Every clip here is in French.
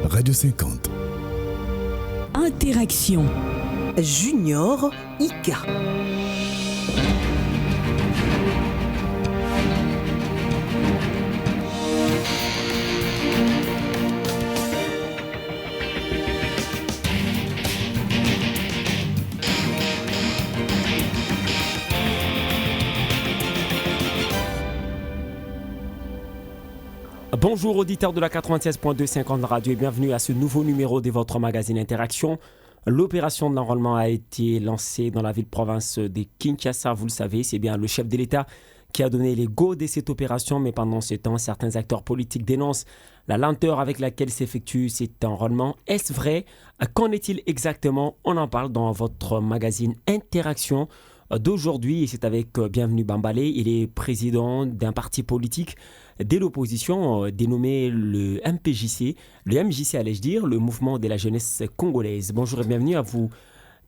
Radio 50. Interaction. Junior Ika. Bonjour auditeurs de la 96.2 50 Radio et bienvenue à ce nouveau numéro de votre magazine Interaction. L'opération de l'enrôlement a été lancée dans la ville-province de Kinshasa. Vous le savez, c'est bien le chef de l'État qui a donné les go de cette opération. Mais pendant ce temps, certains acteurs politiques dénoncent la lenteur avec laquelle s'effectue cet enrôlement. Est-ce vrai? Qu'en est-il exactement? On en parle dans votre magazine Interaction d'aujourd'hui. Et c'est avec Bienvenu Bambalé. Il est président d'un parti politique de l'opposition dénommé le MPJC, le MJC allais-je dire, le mouvement de la jeunesse congolaise. Bonjour et bienvenue à vous,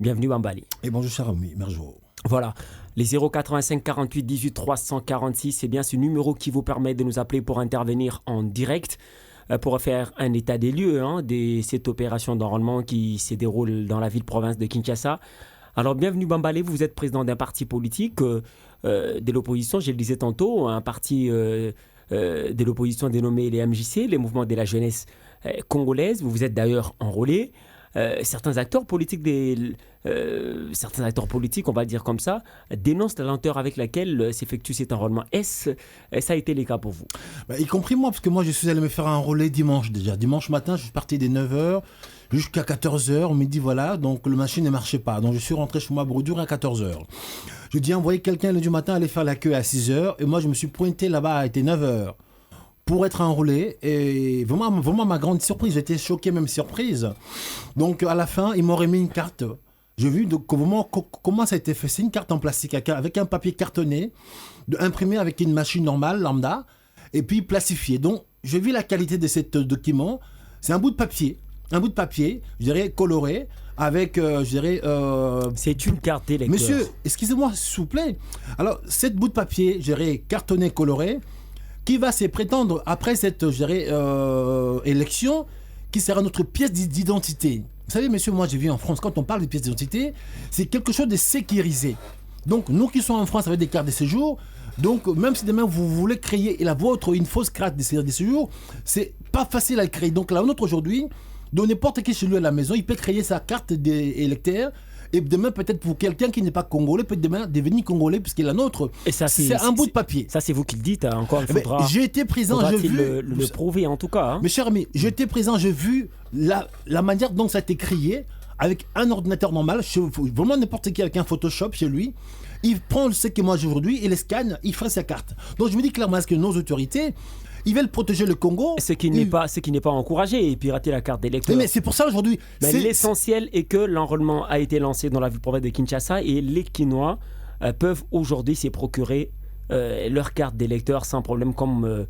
bienvenue Bambali. Et bonjour Charami, bonjour. Voilà, les 085 48 18 346, c'est bien ce numéro qui vous permet de nous appeler pour intervenir en direct, pour faire un état des lieux de cette opération d'enrôlement qui se déroule dans la ville-province de Kinshasa. Alors bienvenue Bambalé, vous êtes président d'un parti politique de l'opposition, je le disais tantôt, un parti de l'opposition dénommé les MJC, les mouvements de la jeunesse congolaise. Vous vous êtes d'ailleurs enrôlé. Certains acteurs politiques, on va dire comme ça, dénoncent la lenteur avec laquelle s'effectue cet enrôlement. Est-ce ça a été le cas pour vous? Y compris moi, parce que moi je suis allé me faire enrôler dimanche déjà. Dimanche matin, je suis parti dès 9h jusqu'à 14h. On me dit voilà, donc le machine ne marchait pas. Donc je suis rentré chez moi à Broudour à 14h. Je dis envoyer quelqu'un le matin aller faire la queue à 6h. Et moi je me suis pointé là-bas, il était 9h. Pour être enrôlé, et vraiment ma grande surprise, j'étais choqué, même surprise. Donc à la fin, ils m'ont remis une carte. J'ai vu comment ça a été fait. C'est une carte en plastique avec un papier cartonné, imprimé avec une machine normale, lambda, et puis plastifié. Donc j'ai vu la qualité de ce document. C'est un bout de papier, je dirais coloré, avec, c'est une carte d'électeur. Monsieur, excusez-moi, s'il vous plaît. Alors, cette bout de papier, je dirais cartonné, coloré, qui va se prétendre après cette élection, qui sera notre pièce d'identité. Vous savez, monsieur, moi j'ai vu en France, quand on parle de pièce d'identité, c'est quelque chose de sécurisé. Donc, nous qui sommes en France avec des cartes de séjour, donc même si demain vous voulez créer la vôtre une fausse carte de séjour, c'est pas facile à créer. Donc, la nôtre aujourd'hui, donc n'importe qui chez lui à la maison, il peut créer sa carte d'électeur. Et demain, peut-être pour quelqu'un qui n'est pas congolais, peut demain devenir congolais, puisqu'il est la nôtre. Et ça, c'est un bout de papier. Ça, c'est vous qui le dites. Encore, il faudra. J'ai été présent, j'ai vu. Le prouver en tout cas. Mes chers amis, j'étais présent, j'ai vu la manière dont ça a été créé avec un ordinateur normal. Vraiment n'importe qui avec un Photoshop chez lui. Il prend ce que moi j'ai aujourd'hui, il les scanne, il ferait sa carte. Donc je me dis clairement, est-ce que nos autorités, ils veulent protéger le Congo. Ce qui n'est pas encouragé, et pirater la carte d'électeur. Mais c'est pour ça aujourd'hui. L'essentiel est que l'enrôlement a été lancé dans la ville-province de Kinshasa et les Kinois peuvent aujourd'hui se procurer leur carte d'électeur sans problème, comme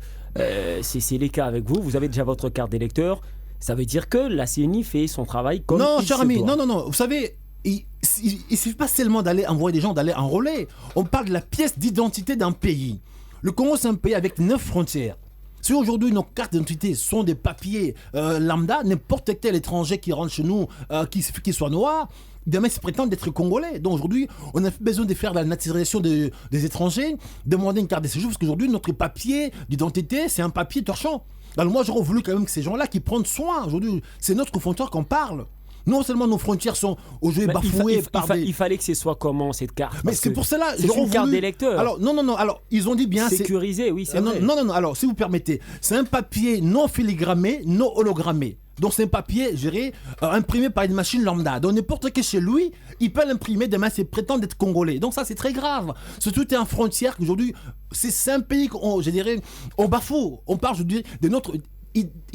c'est le cas avec vous. Vous avez déjà votre carte d'électeur. Ça veut dire que la CENI fait son travail comme non, il cher se ami, doit. non. Vous savez, il ne suffit pas seulement d'aller envoyer des gens, d'aller enrôler. On parle de la pièce d'identité d'un pays. Le Congo, c'est un pays avec 9 frontières. Si aujourd'hui nos cartes d'identité sont des papiers lambda, n'importe quel étranger qui rentre chez nous, qui soit noir, demain se prétend d'être congolais. Donc aujourd'hui, on a besoin de faire la naturalisation des étrangers, demander une carte de séjour, parce qu'aujourd'hui, notre papier d'identité, c'est un papier torchant. Alors moi, j'aurais voulu quand même que ces gens-là qui prennent soin, aujourd'hui, c'est notre frontière qu'on parle. Non seulement nos frontières sont aujourd'hui bafouées il fallait que ce soit comment cette carte? Mais c'est pour cela. C'est une carte d'électeur. Alors non. Alors ils ont dit bien. Sécurisé, oui, c'est vrai. Non. Alors si vous permettez, c'est un papier non filigrammé, non hologrammé. Donc c'est un papier, je dirais, imprimé par une machine lambda. Donc n'importe qui chez lui, il peut l'imprimer. Demain, c'est prétendre être congolais. Donc ça, c'est très grave. Surtout en frontière qu'aujourd'hui, c'est un pays qu'on, je dirais, on bafoue. On parle aujourd'hui de notre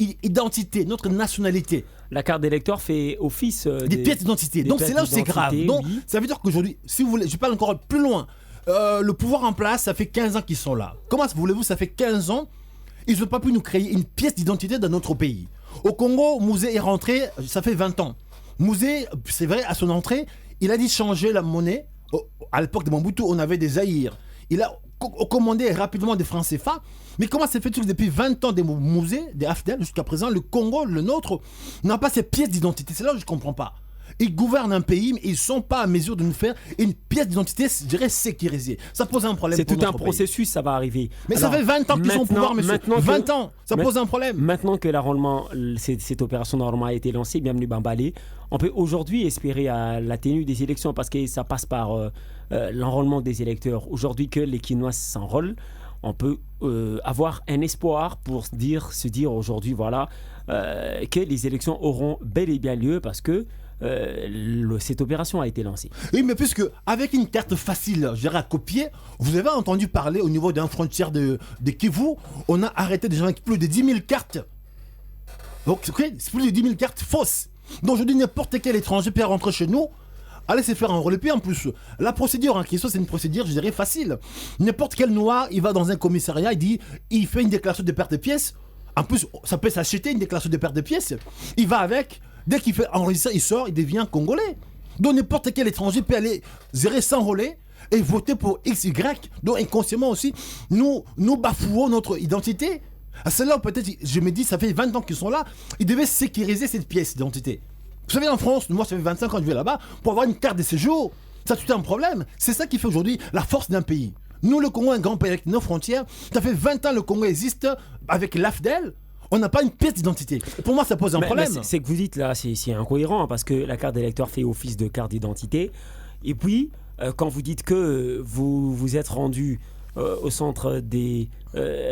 identité, notre nationalité. La carte d'électeur fait office des pièces d'identité. Donc c'est là où c'est grave. Donc oui. Ça veut dire qu'aujourd'hui, si vous voulez, je parle encore plus loin. Le pouvoir en place, ça fait 15 ans qu'ils sont là. Comment voulez-vous, ça fait 15 ans, ils n'ont pas pu nous créer une pièce d'identité dans notre pays. Au Congo, Mouzé est rentré, ça fait 20 ans. Mouzé, c'est vrai, à son entrée, il a dit changer la monnaie. À l'époque de Mobutu, on avait des zaïrs. Il a commander rapidement des francs CFA. Mais comment ça fait que depuis 20 ans des musées, des AFDEL, jusqu'à présent, le Congo, le nôtre, n'a pas ces pièces d'identité? C'est là où je ne comprends pas. Ils gouvernent un pays, mais ils ne sont pas à mesure de nous faire une pièce d'identité, je dirais, sécurisée. Ça pose un problème. C'est tout un processus, ça va arriver. Mais alors, ça fait 20 ans qu'ils sont au pouvoir, monsieur. 20 ans, ça pose un problème. Maintenant que cette opération d'enrôlement a été lancée, bienvenue Bambalé, on peut aujourd'hui espérer à la tenue des élections, parce que ça passe par l'enrôlement des électeurs. Aujourd'hui que les Kinois s'enrôlent, on peut avoir un espoir pour se dire aujourd'hui, voilà, que les élections auront bel et bien lieu, parce que cette opération a été lancée. Oui, mais puisque avec une carte facile, je dirais, à copier, vous avez entendu parler au niveau d'une frontière de Kivu, on a arrêté des gens avec plus de 10 000 cartes. Donc, c'est plus de 10 000 cartes fausses. Donc, je dis n'importe quel étranger peut rentrer chez nous, allez se faire enrôler. Puis en plus, la procédure en question, c'est une procédure, je dirais, facile. N'importe quel noir, il va dans un commissariat, il fait une déclaration de perte de pièces. En plus, ça peut s'acheter une déclaration de perte de pièces. Il va avec. Dès qu'il fait enregistrer, il sort, il devient congolais. Donc n'importe quel étranger peut aller s'enrôler et voter pour XY. Donc inconsciemment aussi, nous bafouons notre identité. C'est là où peut-être, je me dis, ça fait 20 ans qu'ils sont là, ils devaient sécuriser cette pièce d'identité. Vous savez, en France, moi ça fait 25 ans que je vais là-bas, pour avoir une carte de séjour, ça c'est un problème. C'est ça qui fait aujourd'hui la force d'un pays. Nous, le Congo, un grand pays avec nos frontières, ça fait 20 ans que le Congo existe avec l'AFDEL. On n'a pas une pièce d'identité. Pour moi, ça pose un problème. C'est que vous dites là, c'est incohérent, parce que la carte d'électeur fait office de carte d'identité. Et puis, quand vous dites que vous vous êtes rendu au centre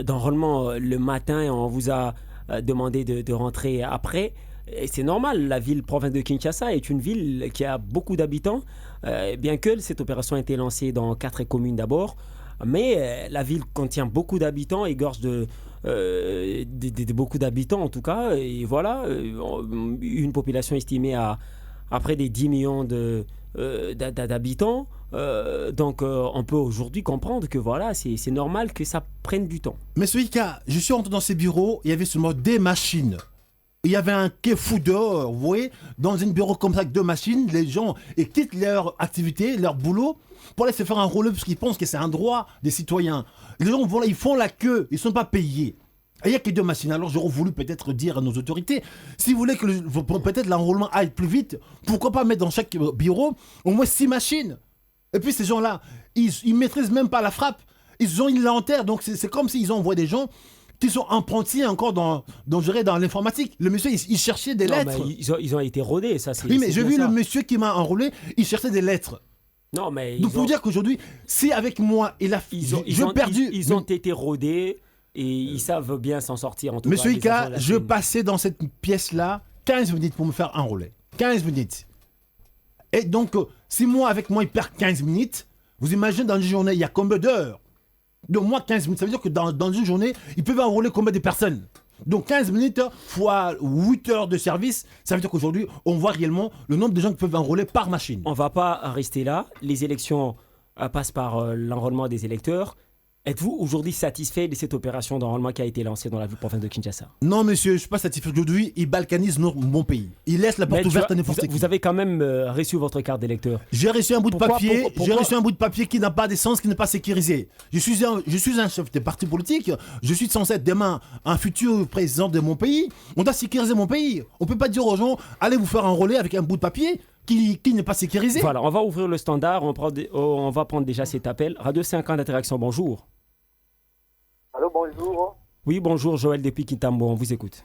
d'enrôlement le matin et on vous a demandé de rentrer après, et c'est normal. La province de Kinshasa est une ville qui a beaucoup d'habitants, bien que cette opération ait été lancée dans 4 communes d'abord. Mais la ville contient beaucoup d'habitants, égorge beaucoup d'habitants en tout cas, et voilà, une population estimée à près des 10 millions d'habitants. Donc on peut aujourd'hui comprendre que voilà, c'est normal que ça prenne du temps. Monsieur Ika, je suis rentré dans ces bureaux, il y avait seulement des machines. Il y avait un quai fou dehors, vous voyez, dans un bureau comme ça avec 2 machines, les gens ils quittent leur activité, leur boulot, pour aller se faire enrôler parce qu'ils pensent que c'est un droit des citoyens. Les gens vont là, ils font la queue, ils ne sont pas payés. Et il n'y a que 2 machines. Alors j'aurais voulu peut-être dire à nos autorités, si vous voulez que peut-être l'enrôlement aille plus vite, pourquoi pas mettre dans chaque bureau au moins 6 machines. Et puis ces gens-là, ils ne maîtrisent même pas la frappe. Ils ont une lanterne, donc c'est comme s'ils envoient des gens qui sont apprentis encore dans l'informatique. Le monsieur, il cherchait des lettres. Mais ils ont été rodés, ça c'est. Oui, mais j'ai vu le monsieur qui m'a enrôlé, il cherchait des lettres. Non, mais. Donc, pour dire qu'aujourd'hui, si avec moi, ils ont été rodés et ils savent bien s'en sortir en tout cas. Monsieur Ika, je passais dans cette pièce-là 15 minutes pour me faire enrôler. 15 minutes. Et donc, si moi, avec moi, il perd 15 minutes, vous imaginez dans une journée, il y a combien d'heures? Donc moi, 15 minutes, ça veut dire que dans une journée, ils peuvent enrôler combien de personnes? Donc 15 minutes fois 8 heures de service, ça veut dire qu'aujourd'hui, on voit réellement le nombre de gens qui peuvent enrôler par machine. On ne va pas rester là. Les élections passent par l'enrôlement des électeurs. Êtes-vous aujourd'hui satisfait de cette opération d'enrôlement qui a été lancée dans la province de Kinshasa? Non, monsieur, je ne suis pas satisfait. Aujourd'hui, ils balkanisent mon pays. Ils laissent la porte ouverte à n'importe qui. Vous avez quand même reçu votre carte d'électeur. J'ai reçu un bout de papier. J'ai reçu un bout de papier qui n'a pas d'essence, qui n'est pas sécurisé. Je suis un chef de parti politique. Je suis censé être demain un futur président de mon pays. On doit sécuriser mon pays. On ne peut pas dire aux gens, allez vous faire enrôler avec un bout de papier qui n'est pas sécurisé. Voilà, on va ouvrir le standard. On va prendre déjà cet appel. Radio 50 d'interaction, bonjour. Allô, bonjour. Oui, bonjour, Joël depuis Kitambo, on vous écoute.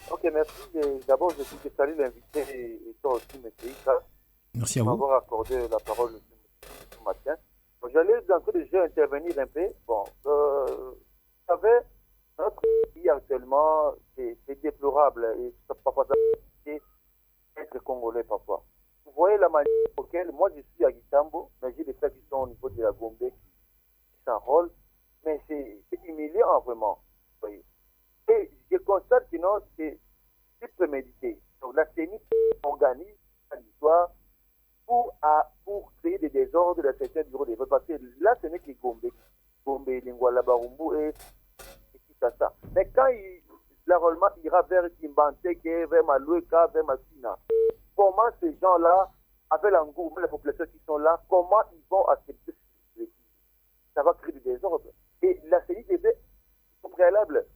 Ok, merci. D'abord, je salue l'invité et toi aussi, M. Ika. Merci à vous. M'avoir accordé la parole ce matin. Donc, j'allais d'entrée de jeu intervenir un peu. Bon, vous savez, notre pays actuellement, c'est déplorable et parfois ça peut être congolais parfois. Vous voyez la manière auquel, moi je suis à Kitambo, mais j'ai des frères qui sont au niveau de la Gombe qui s'enrôlent. Mais c'est humiliant, vraiment. Oui. Et je constate que non, c'est prémédité. Donc la CENI organise l'histoire pour créer des désordres dans certains bureaux de vote. Parce que là, ce n'est que Gombe, Lingouala, Barumbu et Kinshasa. Mais quand l'enrôlement ira vers Kimbanteke, vers Maloueka, vers Massina, comment ces gens-là, avec l'engouement, les populations qui sont là, comment ils vont accepter? ça va créer du désordre. Et la CENI devait, au préalable,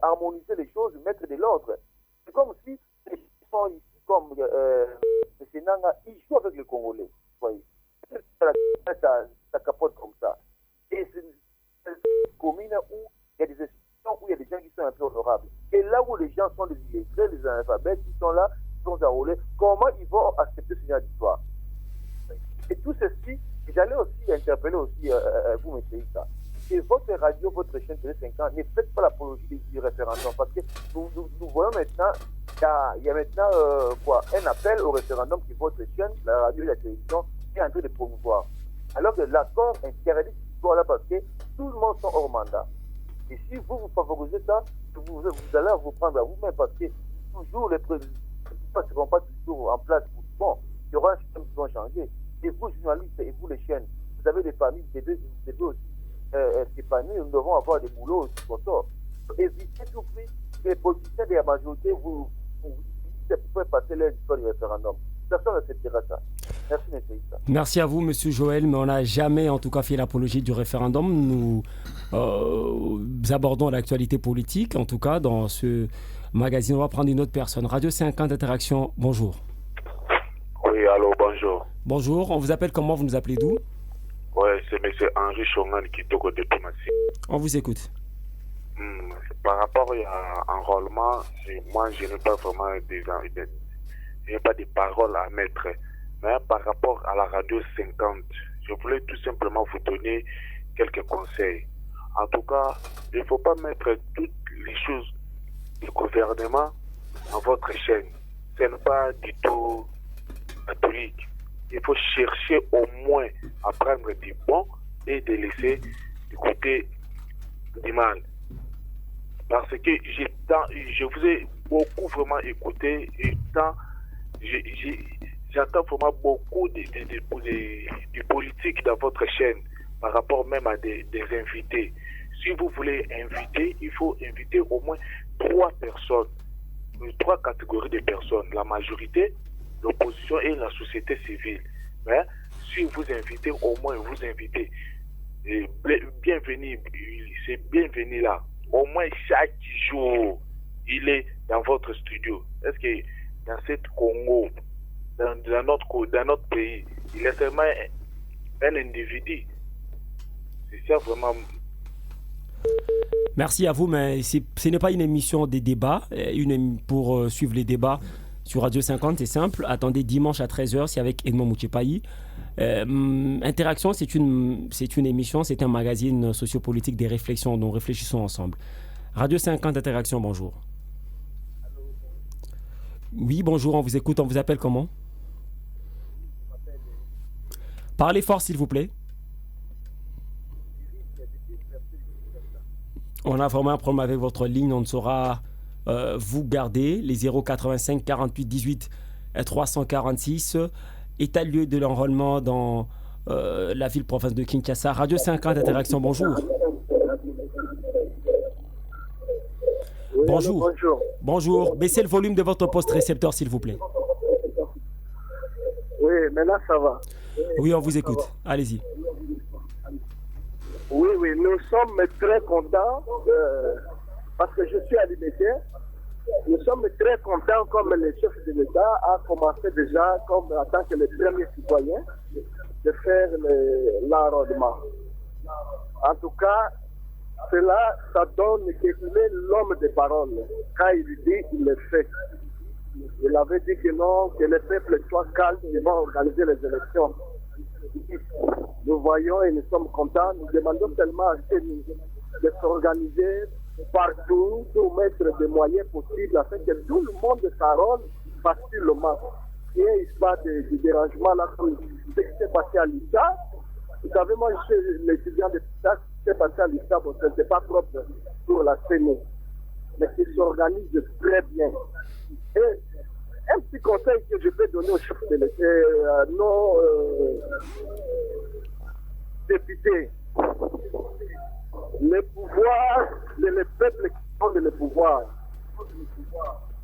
harmoniser les choses, mettre de l'ordre. C'est comme si les gens sont ici, comme le Sénat, ils jouent avec les Congolais. Vous voyez. Ça capote comme ça. Et c'est une commune où il y a des institutions, où il y a des gens qui sont un peu honorables. Et là où les gens sont des illettrés, les analphabètes, qui sont là, qui sont enrôlés, comment ils vont accepter ce genre d'histoire? Et tout ceci, j'allais aussi interpeller aussi vous, M. Issa. Et votre radio, votre chaîne Télé 5 ans, ne faites pas l'apologie du référendum. Parce que nous voyons maintenant, il y a maintenant un appel au référendum que votre chaîne, la radio et la télévision, est en train de promouvoir. Alors que l'accord interdit cette histoire-là parce que tout le monde sont hors mandat. Et si vous favorisez ça, vous allez vous prendre à vous-même parce que toujours les présidents ne seront pas toujours en place pour tout le monde. Il y aura un système qui va changer. Et vous, journalistes, et vous, les chaînes, vous avez des familles, des deux aussi. S'épanouir, nous devons avoir des boulots aussi pour ça. Évitez tout prix que les politiciens de la majorité vous pouvez passer l'histoire du référendum. Personne n'acceptera ça. Merci, M. Issa. Merci à vous, M. Joël, mais on n'a jamais en tout cas fait l'apologie du référendum. Nous abordons l'actualité politique, en tout cas dans ce magazine. On va prendre une autre personne. Radio 50 Interaction, bonjour. Oui, allô, bonjour. Bonjour, on vous appelle comment? Vous nous appelez d'où? Oui, c'est M. Henri Chongan qui toque aux diplomaties. On vous écoute. Par rapport à l'enrôlement, moi je n'ai pas vraiment des paroles à mettre. Mais par rapport à la radio 50, je voulais tout simplement vous donner quelques conseils. En tout cas, il ne faut pas mettre toutes les choses du gouvernement dans votre chaîne. Ce n'est pas du tout catholique. Il faut chercher au moins à prendre du bon et de laisser du côté du mal. Parce que je vous ai beaucoup vraiment écouté et j'entends vraiment beaucoup de politique dans votre chaîne par rapport même à des invités. Si vous voulez inviter, il faut inviter au moins 3 personnes, 3 catégories de personnes. La majorité, l'opposition et la société civile. Mais si vous invitez, au moins vous invitez. Bienvenue, c'est bienvenu là. Au moins chaque jour, il est dans votre studio. Est-ce que dans cette Congo, dans notre pays, il est seulement un individu? C'est ça vraiment. Merci à vous, mais ce n'est pas une émission des débats. Pour suivre les débats sur Radio 50, c'est simple. Attendez dimanche à 13h, c'est avec Edmond Mouchepayi. Interaction, c'est une émission, c'est un magazine sociopolitique des réflexions dont réfléchissons ensemble. Radio 50 Interaction, bonjour. Oui, bonjour, on vous écoute, on vous appelle comment? Parlez fort, s'il vous plaît. On a vraiment un problème avec votre ligne, on ne saura vous garder. Les 085 48 18 346. État lieu de l'enrôlement dans la ville-province de Kinshasa. Radio 50 Interaction, bonjour. Oui, bonjour. Bonjour. Bonjour. Baissez le volume de votre poste récepteur, s'il vous plaît. Oui, maintenant ça va. Oui, on vous écoute. Allez-y. Oui, nous sommes très contents parce que je suis alimentaire. Nous sommes très contents comme le chef de l'État a commencé déjà, comme en tant que le premier citoyen, de faire l'enrôlement. En tout cas, cela, ça donne qu'il est l'homme de parole. Quand il dit, il le fait. Il avait dit que non, que le peuple soit calme, ils vont organiser les élections. Nous voyons et nous sommes contents. Nous demandons seulement à CENI de s'organiser partout pour mettre des moyens possibles afin que tout le monde s'enrôle facilement. Il n'y ait pas de dérangement là comme ce qui s'est passé à l'ISA. Vous savez, moi je suis l'étudiant de l'ISA, ce qui s'est passé à l'ISA, bon, ce n'est pas propre pour la CENI, mais qui s'organise très bien. Et un petit conseil que je peux donner au chef de l'État, nos députés, le pouvoir, le peuple qui ont le pouvoir,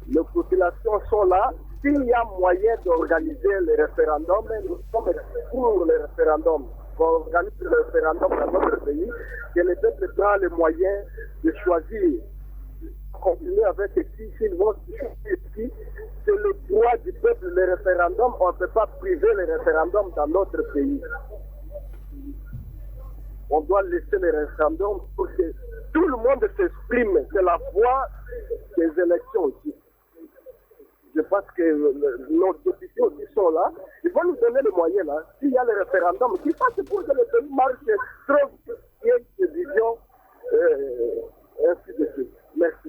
les populations sont là. S'il y a moyen d'organiser le référendum, nous sommes pour le référendum. organise le référendum dans notre pays, que le peuple prend les moyens de choisir. Continuer avec ici, s'ils vont ici, c'est le droit du peuple, le référendum, on ne peut pas priver le référendum dans notre pays. On doit laisser le référendum pour que tout le monde s'exprime, c'est la voix des élections aussi. Je pense que nos députés aussi sont là. Ils vont nous donner les moyens là. S'il y a le référendum, qui passe pour que le pays marche trop vite, il y a une division, ainsi de suite. Merci.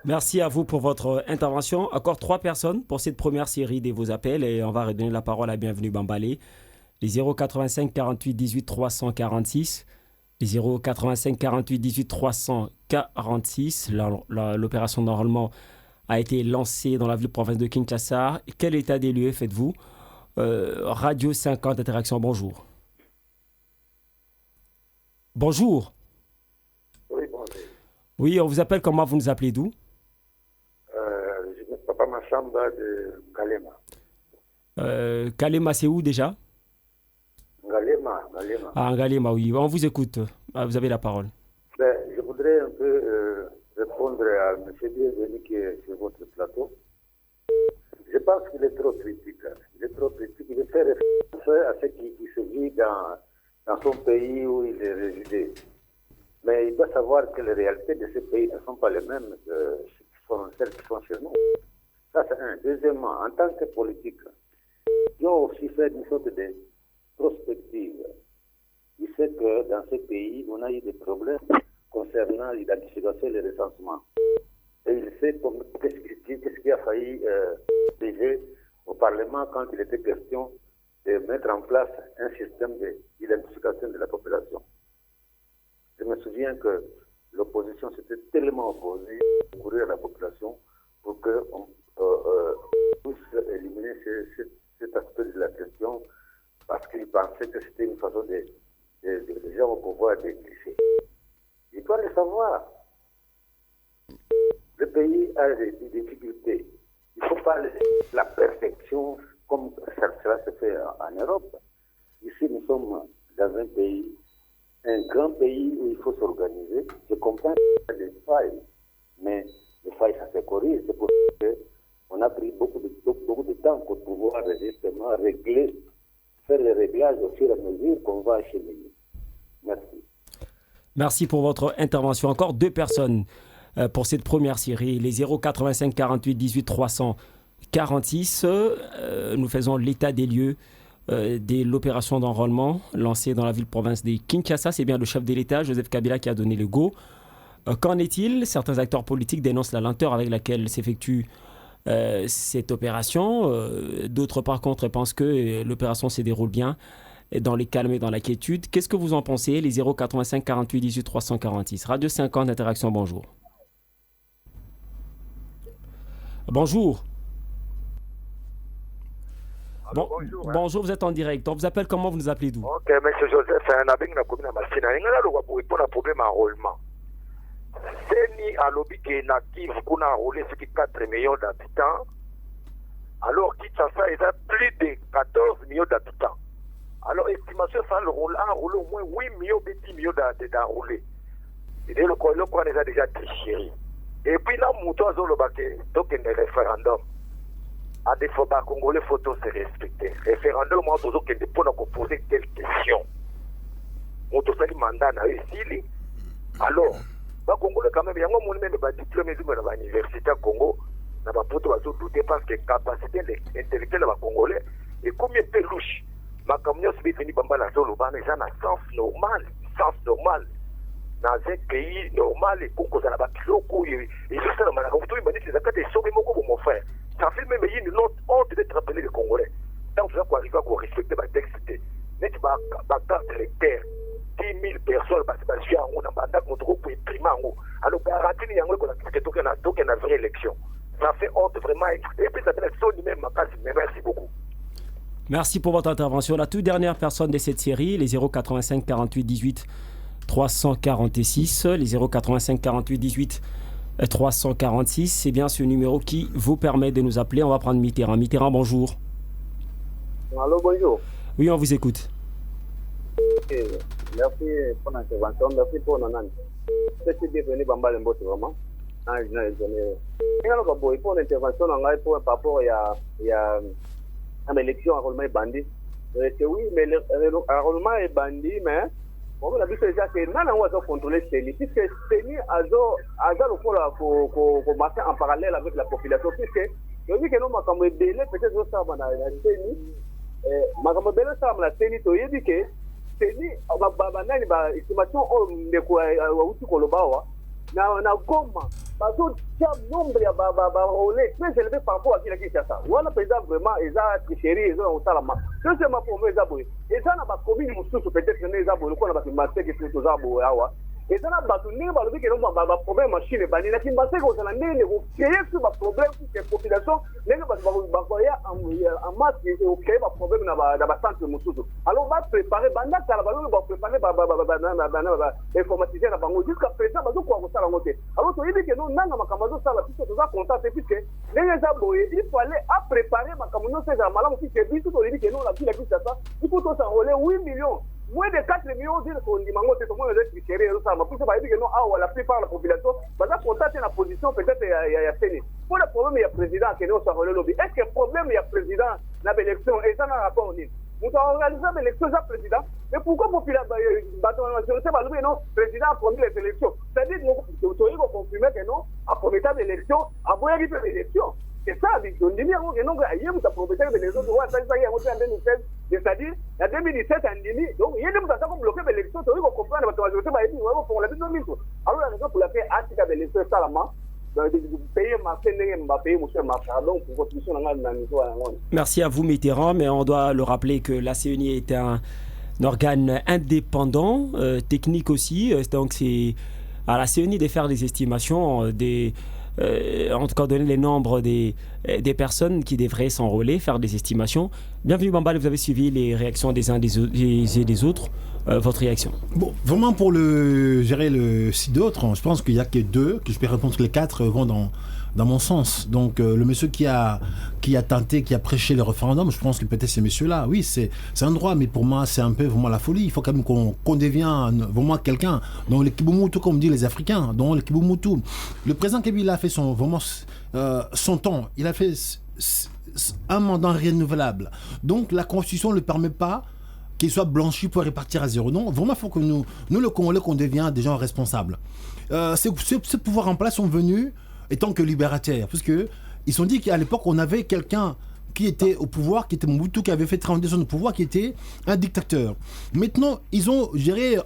Merci à vous pour votre intervention. Encore 3 personnes pour cette première série de vos appels et on va redonner la parole à Bienvenue Bambalé. Les 085 48 18 346. Les 085 48 18 346. L'opération d'enrôlement a été lancée dans la ville-province de Kinshasa. Quel état des lieux faites-vous? Radio 50 Interaction, bonjour. Bonjour. Oui, bonjour. Oui, on vous appelle comment? Vous nous appelez d'où? Je suis Papa Massamba de Galema. Kalema, c'est où déjà? Galema. Ah, Galema, oui. On vous écoute. Vous avez la parole. Je voudrais un peu répondre à M. Bienvenu qui est sur votre plateau. Je pense qu'il est trop critique. Il est trop critique. Il fait référence à ce qui se vit dans son pays où il est résidé. Mais il doit savoir que les réalités de ce pays ne sont pas les mêmes que celles qui sont chez nous. Ça, c'est un. Deuxièmement, en tant que politique, ils ont aussi fait une sorte de prospective. Il sait que dans ce pays, on a eu des problèmes concernant l'identification et le recensement. Et il sait qu'est-ce qui a failli déjà au Parlement quand il était question de mettre en place un système d'identification de la population. Je me souviens que l'opposition s'était tellement opposée à courir à la population pour qu'on puisse éliminer cet aspect de la question parce qu'ils pensaient que c'était une façon de gens au pouvoir de glisser. Il doit le savoir. Le pays a des difficultés. Il ne faut pas la perfection comme cela se fait en Europe. Ici, nous sommes dans un pays, un grand pays où il faut s'organiser. Je comprends qu'il y a des failles, mais les failles, ça se corrige. C'est pour ça qu'on a pris beaucoup de temps pour pouvoir justement faire les réglages au fur et à mesure qu'on va acheminer. Merci. Merci pour votre intervention. Encore 2 personnes pour cette première série. Les 085 48 18 346. Nous faisons l'état des lieux de l'opération d'enrôlement lancée dans la ville-province de Kinshasa. C'est bien le chef de l'État, Joseph Kabila, qui a donné le go. Qu'en est-il? Certains acteurs politiques dénoncent la lenteur avec laquelle s'effectue cette opération. D'autres, par contre, pensent que l'opération se déroule bien dans les calmes et dans la quiétude. Qu'est-ce que vous en pensez? Les 085 48 18 346. Radio 50 Interaction, bonjour. Bonjour. Bon, bonjour, bonjour, vous êtes en direct. On vous appelle comment? Vous nous appelez d'où? Ok, monsieur Joseph, un abing na commune machine. Il y a pour répondre à problème enrôlement. C'est ni à lobby qui est natif, qu'on a enrôlé ce qui 4 millions d'habitants. Alors Kinshasa est à plus de 14 millions d'habitants. Alors, estimation, ça enrôle au moins 8 millions, 10 millions d'enrôlés. Et le coin les a déjà déchirés. Et puis là, mouton a le baquet, donc il y a un référendum. À des fois, les Congolais, il faut se respecter. Référendum, moi, je pense qu'il faut poser quelques questions. On a un mandat à réussir. Alors, les Congolais, quand même, il y a un diplôme de l'université à Congo. On a douter parce que la capacité intellectuelle des Congolais est combien de louche. Ma communauté est venue à la zone urbaine, les gens ont sens normal. Dans un pays normal, les Congos ont la kilo, et juste dans la route, ils m'ont dit que les accords sont sauvé mon frère. Ça fait même une autre honte d'être appelé les Congolais. Donc, je dois arriver à respecter ma texte. Mais tu vas carte électeur, 10 000 personnes, parce que je suis en haut, dans le groupe pour imprimer en haut. Alors, garantie, il y a une vraie élection. Ça fait honte vraiment. Et puis, ça fait une même merci beaucoup. Merci pour votre intervention. La toute dernière personne de cette série, les 085 48 18 346, les 085 48 18 346, c'est bien ce numéro qui vous permet de nous appeler. On va prendre Mitterrand. Mitterrand, bonjour. Allô, bonjour. Oui, on vous écoute. Merci pour l'intervention, merci pour l'annonce. C'est bienvenu Bamba Lembo, vraiment. Pour l'intervention, par rapport à l'élection, enrôlement est bandit. Oui, mais l'enrôlement est bandit, mais on a vu déjà que nous avons contrôlé CENI, puisque CENI a commencé en parallèle avec la population, puisque je dis que nous avons belé peut-être que ça va dans la CENI, mais comme belé ça dans la CENI, tu dis que CENI a une estimation de Kolobawa. Na Goma, parce que le nombre de très élevé par rapport à qui est ça. On a vraiment, ils ont tricherie, ils ont salama. Deuxièmement, pour moi, ils ont une commune, peut-être que nous avons une masse qui est aux arbres. Ils ont un problème machine, ils ont créé ce problème pour les populations, les en masse, ils ont créé un problème dans la centre de alors on va préparer, on va préparer l'informaticien jusqu'à présent, alors tu dis que nous, nous avons constaté, puisque il fallait préparer ma communauté, il faut s'enrôler 8 millions. Moins de 4 millions de la plupart de la population va contacter la position peut-être il y a CENI. Pour le problème, il y a président qui est au lobby. Est-ce que le problème, il y a président dans l'élection et ça n'a pas rapport au niveau? Nous avons organisé l'élection de président. Mais pourquoi la population, président a promis les élections? C'est-à-dire que nous avons confirmé que non, à premier temps d'élection, à moyen de l'élection. C'est ça, on dit bien que non, il y a eu des propriétaires de l'élection, c'est-à-dire, en 2017, donc il y a des gens qui ont bloqué l'élection, on comprend que la majorité va être pour la 2000. Alors, la raison pour laquelle, à titre de l'élection, merci à vous, Mitterrand, mais on doit le rappeler que la CENI est un organe indépendant, technique aussi, donc c'est à la CENI de faire des estimations en tout cas donner les nombres des personnes qui devraient s'enrôler, faire des estimations. Bienvenue Bamba, vous avez suivi les réactions des uns et des autres. Votre réaction? Bon, vraiment pour gérer le 6 d'autres, je pense qu'il n'y a que 2, que je peux répondre que les 4 vont dans mon sens. Donc le monsieur qui a tenté, qui a prêché le référendum, je pense que peut-être ces messieurs-là, oui, c'est un droit, mais pour moi c'est un peu vraiment la folie. Il faut quand même qu'on devienne vraiment quelqu'un. Donc le Kibumutu, comme dit les Africains, donc le Kibumutu. Le président Kabila a fait son temps. Il a fait un mandat renouvelable. Donc la Constitution ne le permet pas qu'il soit blanchi pour repartir à zéro. Non, vraiment, il faut que nous le Congolais, qu'on devienne des gens responsables. Ces pouvoirs en place sont venus étant que libérateurs, parce que ils ont dit qu'à l'époque, on avait quelqu'un qui était au pouvoir, qui était Mobutu, qui avait fait 32 ans de pouvoir, qui était un dictateur. Maintenant, ils ont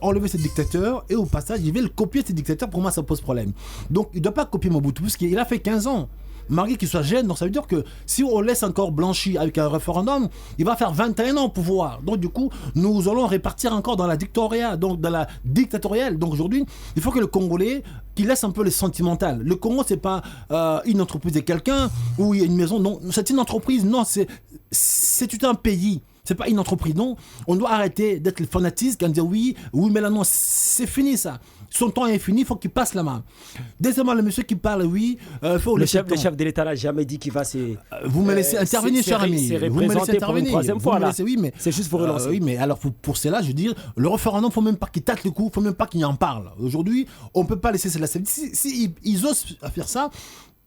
enlevé ce dictateur, et au passage, ils veulent copier ce dictateur. Pour moi, ça pose problème. Donc, il ne doit pas copier Mobutu, parce qu'il a fait 15 ans. Malgré qu'il soit jeune, donc ça veut dire que si on laisse encore blanchi avec un référendum, il va faire 21 ans au pouvoir. Donc du coup, nous allons répartir encore dans la dictatoriale. Donc aujourd'hui, il faut que le Congolais, qu'il laisse un peu le sentimental. Le Congo, c'est pas une entreprise de quelqu'un ou il y a une maison. Non, c'est une entreprise. Non, c'est tout un pays. C'est pas une entreprise. Non, on doit arrêter d'être le fanatisme et dire oui, mais là non, c'est fini ça. Son temps est fini, il faut qu'il passe la main. Deuxièmement, le monsieur qui parle, oui, faut le chef de l'État n'a jamais dit qu'il va vous me laissez intervenir, cher ami. Vous me laissez intervenir. Pour une troisième fois, là. Oui, mais c'est juste pour relancer. Oui, mais alors pour cela, je veux dire, le référendum, il ne faut même pas qu'il tâte le coup, il ne faut même pas qu'il en parle. Aujourd'hui, on ne peut pas laisser cela. Si ils osent faire ça,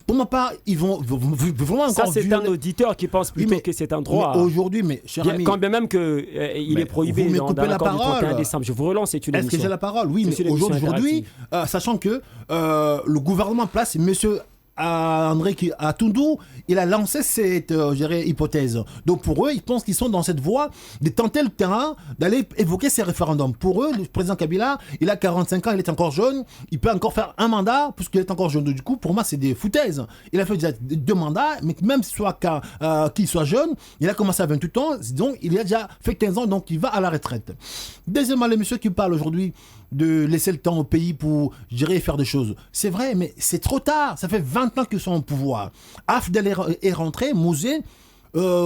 pour ma part, ils vont vraiment encore... Ça, c'est un auditeur qui pense plutôt que c'est un droit. Aujourd'hui, mais cher ami... Quand bien même qu'il est prohibé dans l'accord du 31 décembre. Je vous relance, c'est une émission. Est-ce que j'ai la parole? Oui, mais aujourd'hui, sachant que le gouvernement place monsieur André Atundu, il a lancé cette hypothèse. Donc pour eux, ils pensent qu'ils sont dans cette voie de tenter le terrain, d'aller évoquer ces référendums. Pour eux, le président Kabila, il a 45 ans, il est encore jeune, il peut encore faire un mandat puisqu'il est encore jeune. Du coup, pour moi, c'est des foutaises. Il a fait déjà 2 mandats, mais même qu'il soit jeune, il a commencé à 28 ans, donc il a déjà fait 15 ans, donc il va à la retraite. Deuxièmement, le monsieur qui parle aujourd'hui de laisser le temps au pays pour faire des choses. C'est vrai, mais c'est trop tard. Ça fait 20 ans qu'ils sont au pouvoir. Afdel est rentré, Mouzé,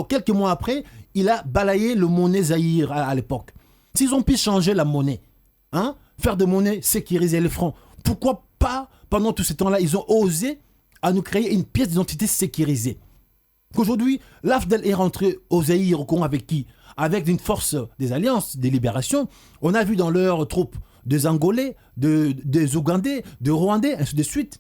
quelques mois après, il a balayé le monnaie Zaïre à l'époque. S'ils ont pu changer la monnaie, faire de monnaie, sécuriser les francs, pourquoi pas, pendant tout ce temps-là, ils ont osé à nous créer une pièce d'identité sécurisée. Qu'aujourd'hui, l'AFDEL est rentré au Zaïre, au Congo avec qui? Avec une force des alliances, des libérations. On a vu dans leurs troupes des Angolais, des Ougandais, des Rwandais, ainsi de suite,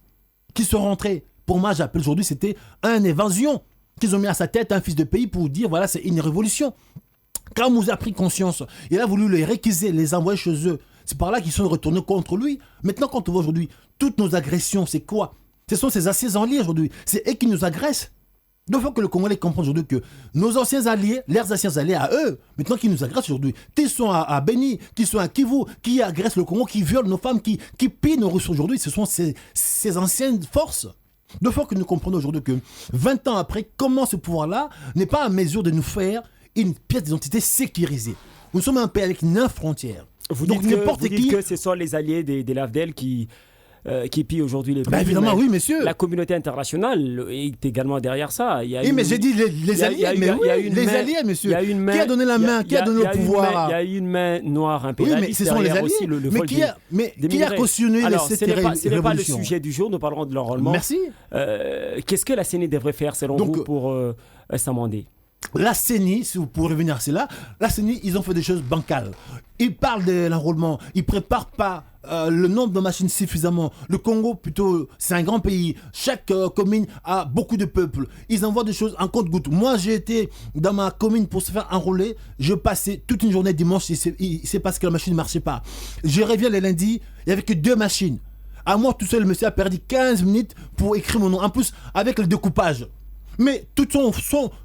qui sont rentrés. Pour moi, j'appelle aujourd'hui, c'était une évasion qu'ils ont mis à sa tête un fils de pays pour dire, voilà, c'est une révolution. Quand on a pris conscience, il a voulu les réquiser, les envoyer chez eux. C'est par là qu'ils sont retournés contre lui. Maintenant, quand on voit aujourd'hui, toutes nos agressions, c'est quoi? Ce sont ces anciens alliés aujourd'hui. C'est eux qui nous agressent. Donc il faut que le Congolais comprenne aujourd'hui que nos anciens alliés, leurs anciens alliés à eux, maintenant qui nous agressent aujourd'hui, qui sont à Beni, qui sont à Kivu, qui agressent le Congo, qui violent nos femmes, qui pillent nos ressources aujourd'hui, ce sont ces anciennes forces. Donc il faut que nous comprenions aujourd'hui que 20 ans après, comment ce pouvoir-là n'est pas à mesure de nous faire une pièce d'identité sécurisée. Nous sommes un pays avec 9 frontières. Vous dites que ce sont les alliés des LAFDEL qui pillent aujourd'hui les pays. Évidemment, oui, monsieur. La communauté internationale est également derrière ça. Mais j'ai dit les alliés, alliés, monsieur. Qui a donné la main? Qui a donné le pouvoir? Il y a une main noire impérialiste. Oui, mais ce sont les alliés. Aussi le vol qui a cautionné cette révolution? Ce n'est pas le sujet du jour, nous parlerons de l'enrôlement. Merci. Qu'est-ce que la CENI devrait faire, selon vous, pour s'amender? La CENI, si vous pouvez revenir à cela, la CENI, ils ont fait des choses bancales. Ils parlent de l'enrôlement, ils ne préparent pas le nombre de machines suffisamment. Le Congo, plutôt, c'est un grand pays. Chaque commune a beaucoup de peuples. Ils envoient des choses en compte-gouttes. Moi, j'ai été dans ma commune pour se faire enrôler. Je passais toute une journée dimanche, c'est parce que la machine ne marchait pas. Je reviens le lundi, il n'y avait que 2 machines. À moi, tout seul, le monsieur a perdu 15 minutes pour écrire mon nom. En plus, avec le découpage. Mais tous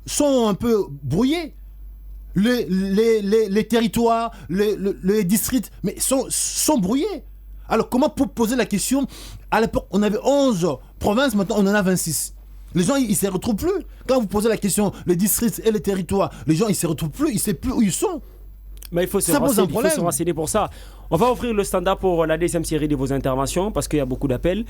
sont un peu brouillés. Les territoires, les districts, mais sont brouillés. Alors comment pour poser la question? À l'époque, on avait 11 provinces, maintenant on en a 26. Les gens, ils ne se retrouvent plus. Quand vous posez la question, les districts et les territoires, les gens, ils ne se retrouvent plus, ils ne savent plus où ils sont. Mais il faut se renseigner pour ça. On va ouvrir le standard pour la deuxième série de vos interventions parce qu'il y a beaucoup d'appels.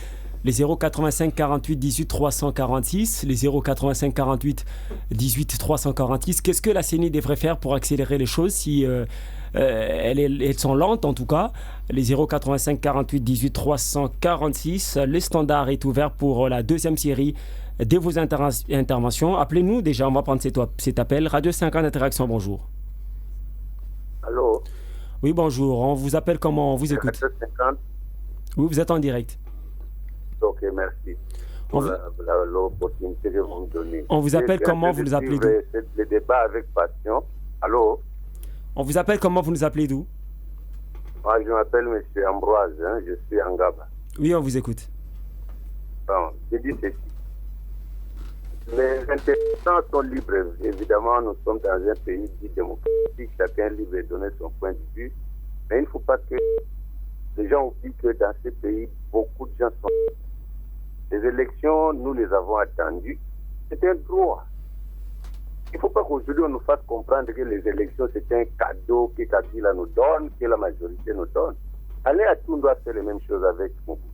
Les 085 48 18 346, les 085 48 18 346. Qu'est-ce que la CENI devrait faire pour accélérer les choses si elles sont lentes en tout cas? Les 085 48 18 346. Le standard est ouvert pour la deuxième série de vos interventions. Appelez-nous déjà, on va prendre cet appel. Radio 50 Interaction, bonjour. Allô? Oui, bonjour. On vous appelle comment? On vous écoute. 50. Oui, vous êtes en direct. Ok, merci pour l'opportunité que vous me donnez. On vous appelle comment? Vous nous appelez d'où? Le débat avec passion. Allô? On vous appelle comment? Vous nous appelez d'où? Moi, je m'appelle M. Ambroise. Je suis en Gaba. Oui, on vous écoute. Bon, je dis ceci. Les intervenants sont libres. Évidemment, nous sommes dans un pays dit démocratique. Chacun est libre de donner son point de vue. Mais il ne faut pas que les gens oublient que dans ce pays, beaucoup de gens sont... Les élections, nous les avons attendues. C'est un droit. Il ne faut pas qu'aujourd'hui on nous fasse comprendre que les élections, c'est un cadeau que Kabila nous donne, que la majorité nous donne. Allez à tout, on doit faire les mêmes choses avec Mobutu.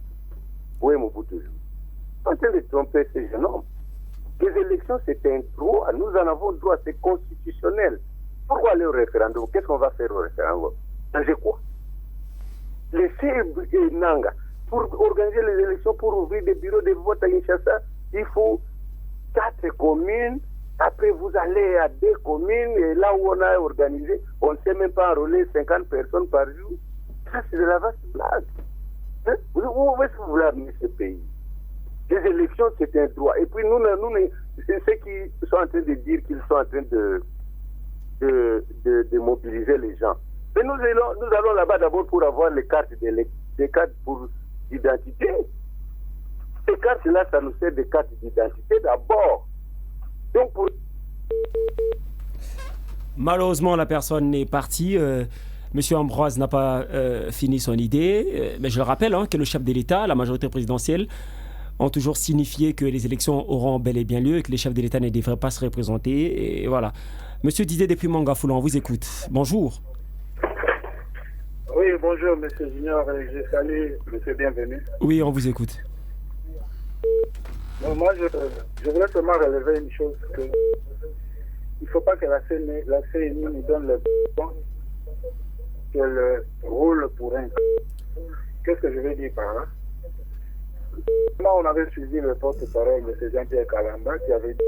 Où est Mobutu toujours? On est en train de tromper ces jeunes hommes. Les élections, c'est un droit. Nous en avons droit, c'est constitutionnel. Pourquoi aller au référendum? Qu'est-ce qu'on va faire au référendum? Changer quoi? Laissez Nanga. Pour organiser les élections, pour ouvrir des bureaux de vote à Kinshasa, il faut 4 communes. Après, vous allez à 2 communes. Et là où on a organisé, on ne sait même pas enrôler 50 personnes par jour. Ça, c'est de la vaste blague. Hein? Où est-ce que vous voulez amener ce pays? Les élections, c'est un droit. Et puis, nous c'est ceux qui sont en train de dire qu'ils sont en train de mobiliser les gens. Mais nous allons là-bas d'abord pour avoir les cartes pour d'identité. Ces cartes-là, ça nous sert de cartes d'identité d'abord. Donc, malheureusement, la personne est partie. Monsieur Ambroise n'a pas fini son idée. Mais je le rappelle que le chef de l'État, la majorité présidentielle, ont toujours signifié que les élections auront bel et bien lieu et que les chefs de l'État ne devraient pas se représenter. Et voilà. Monsieur Didier depuis Mangafoula, on vous écoute. Bonjour. Oui, bonjour, monsieur Junior. Je salue monsieur Bienvenu. Oui, on vous écoute. Non, moi, je voulais seulement relever une chose. Il ne faut pas que la CNI nous donne le bon qu'elle roule pour un. Qu'est-ce que je veux dire par là? Moi, on avait suivi le porte-parole de Jean-Pierre Kalamba qui avait dit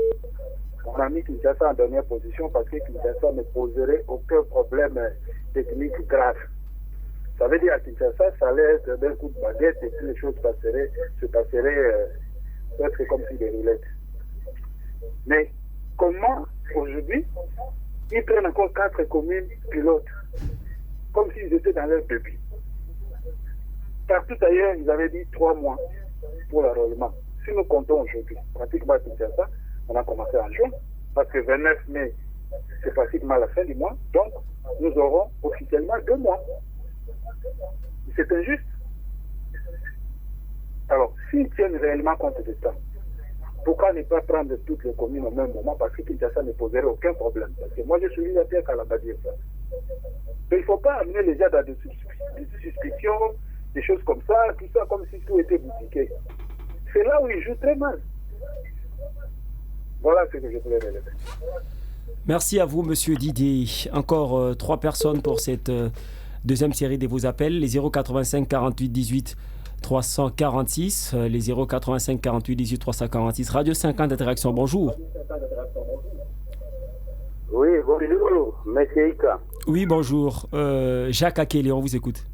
on a mis Kinshasa en dernière position parce que Kinshasa ne poserait aucun problème technique grave. Ça veut dire à Kinshasa, ça allait être d'un coup de baguette et puis les choses se passeraient peut-être comme si des roulettes. Mais comment aujourd'hui ils prennent encore 4 communes pilotes comme s'ils étaient dans leur début? Partout ailleurs, ils avaient dit 3 mois pour l'enrôlement. Si nous comptons aujourd'hui, pratiquement à Kinshasa, on a commencé en juin, parce que 29 mai, c'est pratiquement la fin du mois, donc nous aurons officiellement 2 mois. C'est injuste. Alors, s'ils tiennent réellement compte de ça, pourquoi ne pas prendre toutes les communes au même moment? Parce que Kinshasa ne poserait aucun problème. Parce que moi, je suis la Pierre Kalamba dire ça. Mais il ne faut pas amener les gens dans des suspicions, des choses comme ça, tout ça, comme si tout était boutiqué. C'est là où ils jouent très mal. Voilà ce que je voulais relever. Merci à vous, monsieur Didier. Encore 3 personnes pour cette deuxième série de vos appels. Les 085 48 18 346, les 085 48 18 346. Radio 50 Interaction, bonjour. Oui, bonjour, monsieur Ika. Oui, bonjour. Jacques Akele, on vous écoute.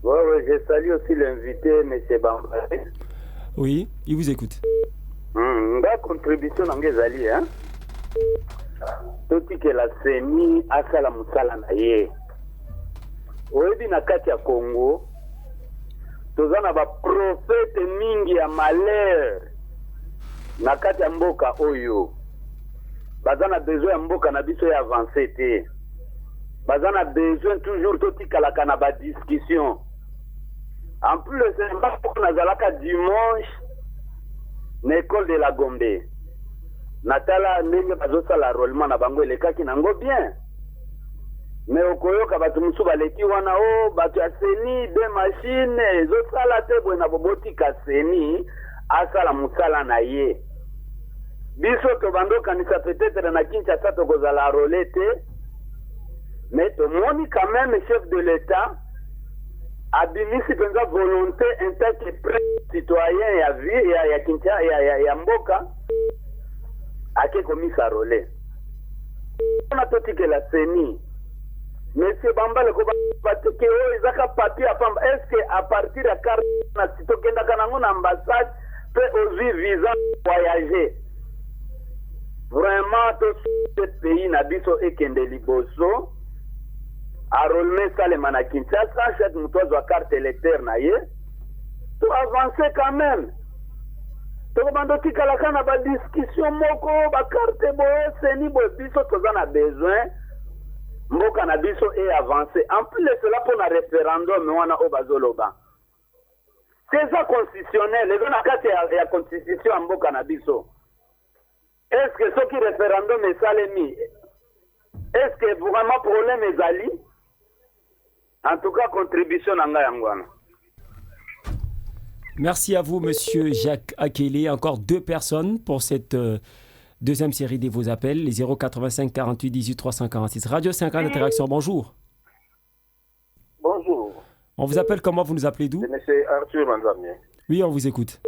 Oui, je salue aussi l'invité, monsieur Bambari. Oui, il vous écoute. La contribution dans les alliés, hein? Tout ce que la CENI a fait la moussala naïe. Oyebi na kati ya Congo, tozana ba prophète mingi ya malheur na kati ya mboka oyo. Bazana besoin ya mboka na biso ya avancer te. Bazana besoin toujours totikalaka na ba discussion. En plus le semba nazalaka dimanche na école de la Gombe. Natala ndenge bazosala enrôlement na bango elekaki nango bien. Mais okoyoka bato musu baleki wana bato ya CENI de machine ezosala te boye na bobotika CENI asala musala na ye. Biso tobandokanisa peut-être na Kinshasa tokozala enrôlé te, mais tomoni quand même chef de l'État abimisi penza volonté en tant que citoyen ya vie ya Kinshasa ya mboka ake komisa enrôlé. On a totika la CENI. Monsieur Bambale ko batike ezaka papier apamba, est-ce que à partir de carte na sito kenda kanango na ambassade peut aussi visa voyager? Vraiment tout ce pays na biso ekende liboso enrôlement salema na Kinshasa, chaque mutozo wa carte électeur na ye to avancer quand même. To bando tikala kana ba discussion moko ba carte boye CENI boye biso tozana besoin mboka na biso et avancer. En plus de cela pour un référendum wana obazoloba. C'est ça constitutionnel, les na kati ya constitution en mboka na biso. Est-ce que ce qui référendum est salemi? Est-ce que vraiment problème est ali? En tout cas contribution nanga yangwana. Merci à vous, monsieur Jacques Akele. Encore 2 personnes pour cette deuxième série de vos appels, les 085 48 18 346. Radio 50 Interaction, bonjour. Bonjour. On vous appelle comment? Vous nous appelez d'où? C'est monsieur Arthur Manzamien. Oui, on vous écoute.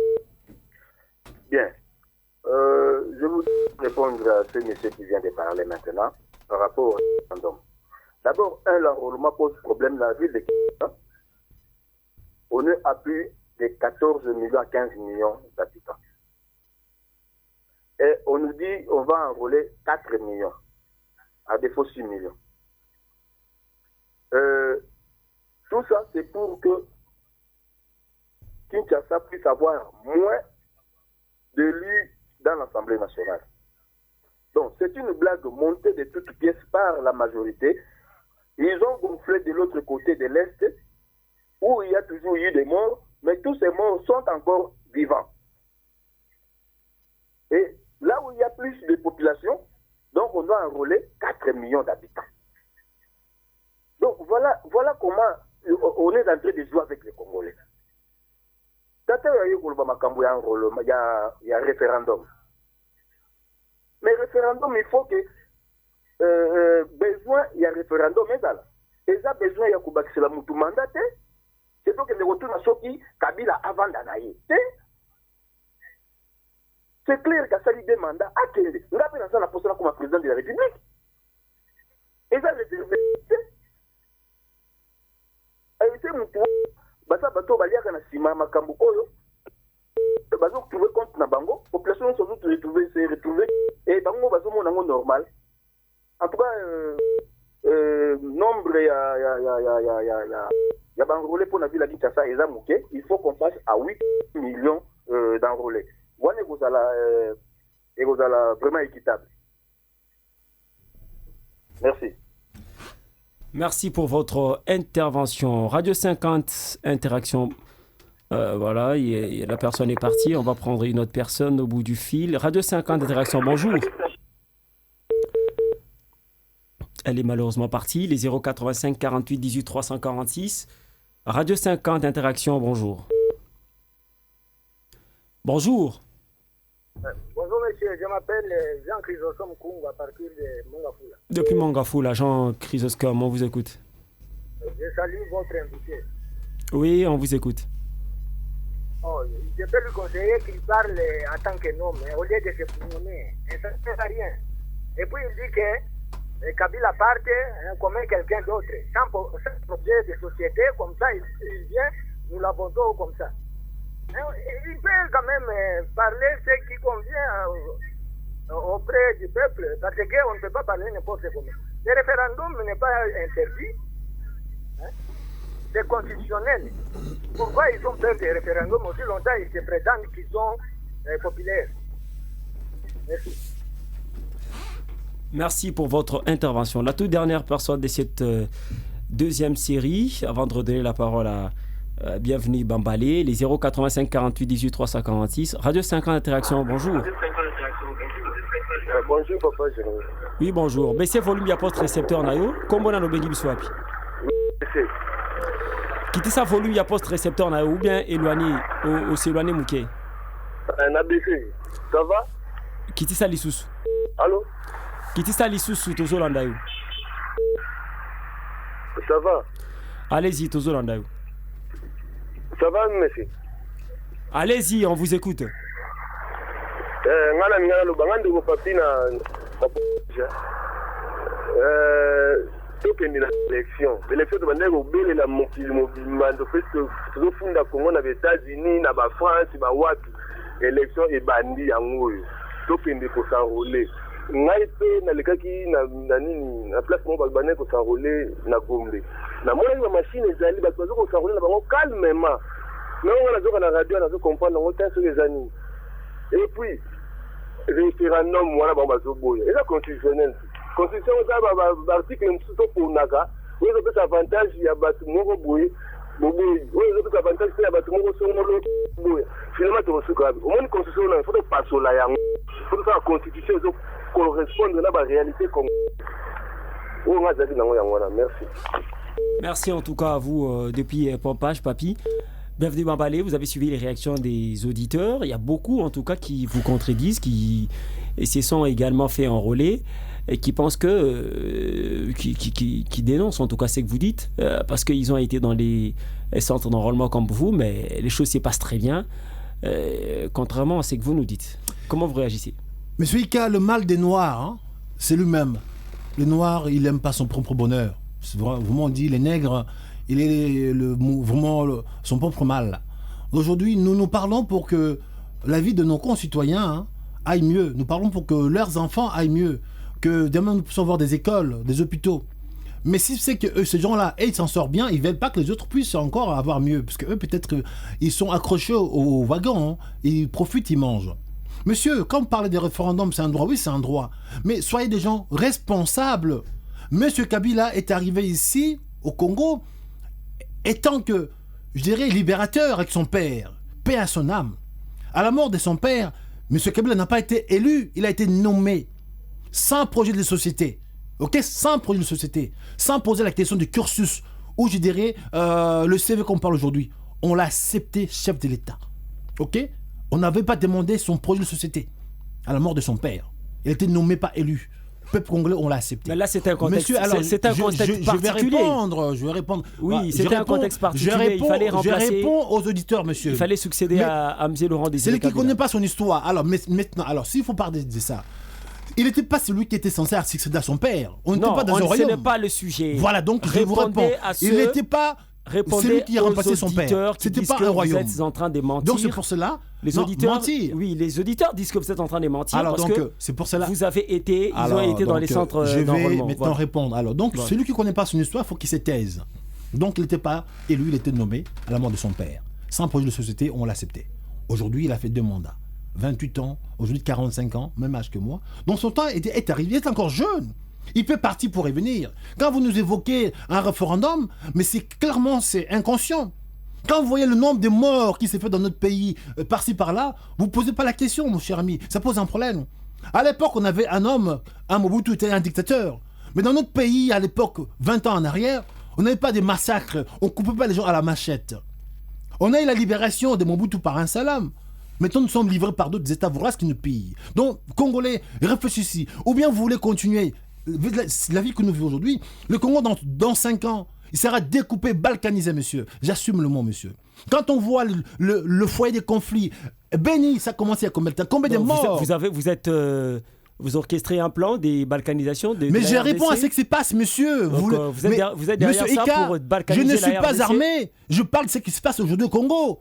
Bien. Je voudrais répondre à ce monsieur qui vient de parler maintenant par rapport au référendum. D'abord, l'enrôlement pose problème dans la ville de Kinshasa. On a plus de 14 millions à 15 millions d'habitants. Et on nous dit on va enrôler 4 millions, à défaut 6 millions. Tout ça, c'est pour que Kinshasa puisse avoir moins d'élus dans l'Assemblée nationale. Donc, c'est une blague montée de toutes pièces par la majorité. Ils ont gonflé de l'autre côté de l'Est, où il y a toujours eu des morts, mais tous ces morts sont encore vivants. Et là où il y a plus de population, donc on doit enrôler 4 millions d'habitants. Donc voilà comment on est en train de jouer avec les Congolais. Il y a référendum. Mais référendum, il faut que besoin, il y a référendum. Et ça, besoin, il y a que la moutou mandaté. C'est donc que les retours à Soki, Kabila avant d'anaïe. c'est clair qu'Assali demande à Kende. Nous avons dans la posture comme président de la République. Et ça, c'est éviter mon tour. Basa bato baliaka na sima makambo oyo. Bazo trouver compte na bango. Population se retrouver et bango bazo mon nango normal. En tout cas, nombre ya banrôlé pour la ville de Kinshasa et Zamouké, il faut qu'on passe à 8 millions d'enrôlés. Wane gozala vraiment équitable. Merci. Merci pour votre intervention. Radio 50, interaction. Voilà, la personne est partie. On va prendre une autre personne au bout du fil. Radio 50, interaction, bonjour. Elle est malheureusement partie. Les 085 48 18 346. Radio 50, interaction, bonjour. Bonjour. Bonjour monsieur, je m'appelle Jean Chrysostome Koungou à partir de Mangafoula. Depuis Mangafoula, Jean Chrysostome, on vous écoute. Je salue votre invité. Oui, on vous écoute. Oh, je peux lui conseiller qu'il parle en tant que homme, au lieu de se prononcer. Et ça ne sert à rien. Et puis il dit que Kabila parte comme quelqu'un d'autre, sans projet de société, comme ça, il vient, nous l'abordons comme ça. Il peut quand même parler ce qui convient auprès du peuple, parce qu'on ne peut pas parler n'importe comment. Le référendum n'est pas interdit, c'est constitutionnel. Pourquoi ils ont peur des référendums aussi longtemps ils se prétendent qu'ils sont populaires? Merci. Merci pour votre intervention. La toute dernière personne de cette deuxième série, avant de redonner la parole à Bienvenue Bambalé, les 085 48 18 346. Radio 50 Interaction, bonjour. Bonjour papa, Jérémy. Oui, bonjour. Baissez volume ya poste récepteur nayo. Kombo na lobengi biswapi. Quittez sa volume ya poste récepteur nayo ou bien éloigné ou s'éloigner mouké. Na baissé. Ça va? Quittez sa lisusu. Allô? Quittez sa lisusu tozolanda yo. Ça va? Allez-y tozolanda yo. Ça va, monsieur? Allez-y, on vous écoute. Ngana ngana lo bangande ko papi na tokende na élection to bande ko belela mokili mobimando parce que tozofunda Congo na États-Unis na ba France ba wapi élection e bandi yango tokende ko s'enrôler ngai pe na lekaki na nini na place mo ba bande ko s'enrôler na Gombe na mona ba machine ezali ba ko s'enrôler na bango calmement non on a zo na radio na zo comprendre on tient sur les années et puis référendum wana ba bazoboya eza constitutionnel constitution za ba article msuto ponaka wezo pesa avantage ya batu moko boye boboyi wezo pesa avantage ya batu moko songolo boye finalement to suka au moins constitution na faut pas sola yango faut faire constitution zo correspondre na ba réalité comme on a dit nango yango wana. Merci. Merci en tout cas à vous depuis Pompage Papi. Bienvenue Bambalé, vous avez suivi les réactions des auditeurs. Il y a beaucoup en tout cas qui vous contredisent, qui se sont également fait enrôler et qui pensent que, qui dénoncent en tout cas ce que vous dites, parce qu'ils ont été dans les centres d'enrôlement comme vous, mais les choses s'y passent très bien, contrairement à ce que vous nous dites. Comment vous réagissez? Monsieur Ika, le mal des Noirs, hein, c'est lui-même. Le Noir, il n'aime pas son propre bonheur. Vraiment, on dit les nègres... Il est vraiment son propre mal. Aujourd'hui, nous parlons pour que la vie de nos concitoyens aille mieux. Nous parlons pour que leurs enfants aillent mieux. Que demain, nous puissions avoir des écoles, des hôpitaux. Mais si c'est que ces gens-là, ils s'en sortent bien, ils ne veulent pas que les autres puissent encore avoir mieux. Parce qu'eux, peut-être, ils sont accrochés au wagon. Ils profitent, ils mangent. Monsieur, quand vous parlez des référendums, c'est un droit. Oui, c'est un droit. Mais soyez des gens responsables. Monsieur Kabila est arrivé ici, au Congo, étant que, je dirais, libérateur avec son père, paix à son âme. À la mort de son père, M. Kabila n'a pas été élu, il a été nommé. Sans projet de société. Ok? Sans projet de société. Sans poser la question du cursus, ou je dirais, le CV qu'on parle aujourd'hui. On l'a accepté chef de l'État. Ok? On n'avait pas demandé son projet de société. À la mort de son père. Il a été nommé, pas élu. peuple congolais, on l'a accepté. Mais là, c'est un contexte, Monsieur, alors, c'est un contexte particulier. Je vais répondre. Oui, c'était un contexte particulier. Il fallait remplacer. Je réponds aux auditeurs, monsieur. Il fallait succéder à M. Laurent Désiré C'est lui qui ne Kabila. connaît pas son histoire. Alors, maintenant, s'il faut parler de ça, il n'était pas celui qui était censé succéder à son père. On n'était pas dans un royaume. Ce n'est pas le sujet. Voilà, donc je vous réponds. Il n'était pas celui qui a remplacé son père. C'était pas un royaume. Vous êtes en train de mentir. Donc c'est pour cela. Les auditeurs, mentir. Oui, les auditeurs disent que vous êtes en train de mentir. Alors parce donc que c'est pour cela. Vous avez été, ils ont été dans les centres d'enrôlement. Je vais maintenant répondre. Alors donc celui qui ne connaît pas son histoire, il faut qu'il se taise. Donc il n'était pas élu, il était nommé à la mort de son père. Sans projet de société, on l'acceptait. Aujourd'hui, il a fait 2 mandats. 28 ans, aujourd'hui 45 ans, même âge que moi. Donc son temps est arrivé, il est encore jeune. Il peut partir pour revenir. Quand vous nous évoquez un référendum, mais c'est inconscient. Quand vous voyez le nombre de morts qui s'est fait dans notre pays, par-ci par-là, vous ne posez pas la question, mon cher ami. Ça pose un problème. À l'époque, on avait un homme, un Mobutu était un dictateur. Mais dans notre pays, à l'époque, 20 ans en arrière, on n'avait pas des massacres. On ne coupait pas les gens à la machette. On a eu la libération de Mobutu par un salam. Maintenant, nous sommes livrés par d'autres États voraces qui nous pillent. Donc, Congolais, réfléchissez. Ou bien vous voulez continuer la vie que nous vivons aujourd'hui. Le Congo, dans 5 ans, il sera découpé, balkanisé, monsieur. J'assume le mot, monsieur. Quand on voit le foyer des conflits, Béni, ça a commencé à combien de temps? Combien de morts? Vous orchestrez un plan des balkanisations Mais je réponds à ce qui se passe, monsieur. Donc, vous êtes derrière ça Ika, pour balkaniser je ne suis la pas RDC. armé. Je parle de ce qui se passe aujourd'hui au Congo.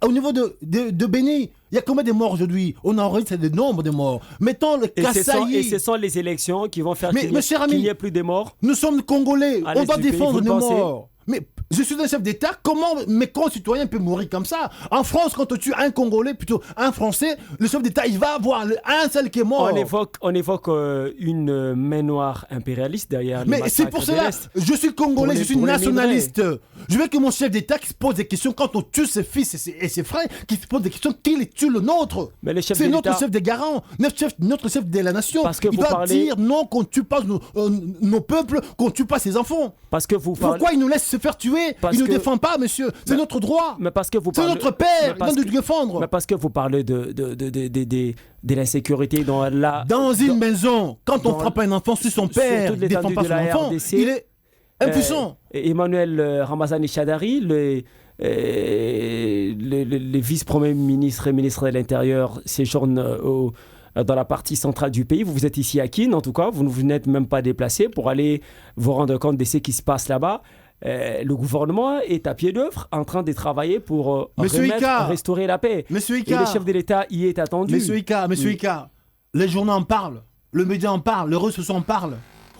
Au niveau de Béni, il y a combien de morts aujourd'hui? On enregistre des nombres de morts. Mettons le Kassaï. Et ce sont les élections qui vont faire Mais, qu'il n'y ait plus de morts. Nous sommes Congolais. À l'est On doit du pays, défendre vous le nos pensez? morts. Mais je suis un chef d'État. Comment mes concitoyens peuvent mourir comme ça? En France, quand on tue un Congolais, plutôt un Français, le chef d'État, il va avoir un seul qui est mort. On évoque une main noire impérialiste derrière les Mais massacres c'est pour de cela, l'Est. je suis Congolais, je suis pour les nationaliste. Je veux que mon chef d'État qui se pose des questions quand on tue ses fils et ses frères, qui se pose des questions, qui les tue le nôtre. Mais le chef C'est de notre l'État- chef des garants, notre chef de la nation. Parce que il vous doit parlez- dire non, qu'on ne tue pas nos peuples, qu'on ne tue pas ses enfants. Parce que vous parlez... Pourquoi il nous laisse se faire tuer? Parce Il ne que- nous défend pas, monsieur. C'est notre droit. Mais parce que vous C'est parlez... notre père. Mais Il parce doit que- nous défendre. Mais parce que vous parlez de l'insécurité dans la... Dans une maison, quand on dans- frappe un enfant sur son sur père, toute il ne défend l'étendue pas de son la enfant. RDC, Il est impuissant. Emmanuel Ramazani Chadari, le vice-premier ministre et ministre de l'Intérieur, séjourne dans la partie centrale du pays. Vous êtes ici à Kin, en tout cas. Vous n'êtes même pas déplacé pour aller vous rendre compte de ce qui se passe là-bas. Le gouvernement est à pied d'œuvre en train de travailler pour restaurer la paix. Monsieur Et Ika, le chef de l'État y est attendu. Monsieur Ika, les journaux en parlent, le média en parle, les Russes en parlent.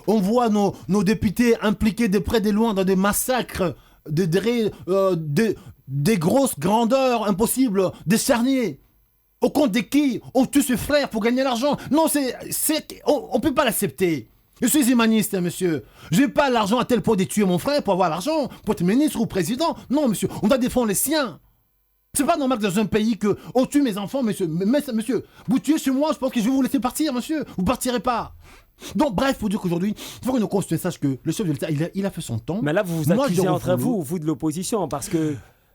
On voit nos députés impliqués de près de loin dans des massacres, des grosses grandeurs impossibles, des charniers. Au compte de qui on tue ses frères pour gagner l'argent? Non, on ne peut pas l'accepter. Je suis humaniste, hein, monsieur. Je n'ai pas l'argent à tel point de tuer mon frère pour avoir l'argent, pour être ministre ou président. Non, monsieur, on doit défendre les siens. C'est pas normal que dans un pays qu'on tue mes enfants, monsieur. Monsieur, vous tuez chez moi, je pense que je vais vous laisser partir, monsieur. Vous partirez pas. Donc, bref, il faut dire qu'aujourd'hui, il faut que nos concitoyens sachent que le chef de l'État, il a fait son temps. Mais là, vous vous Moi, accusez je entre refoule. vous de l'opposition, parce que...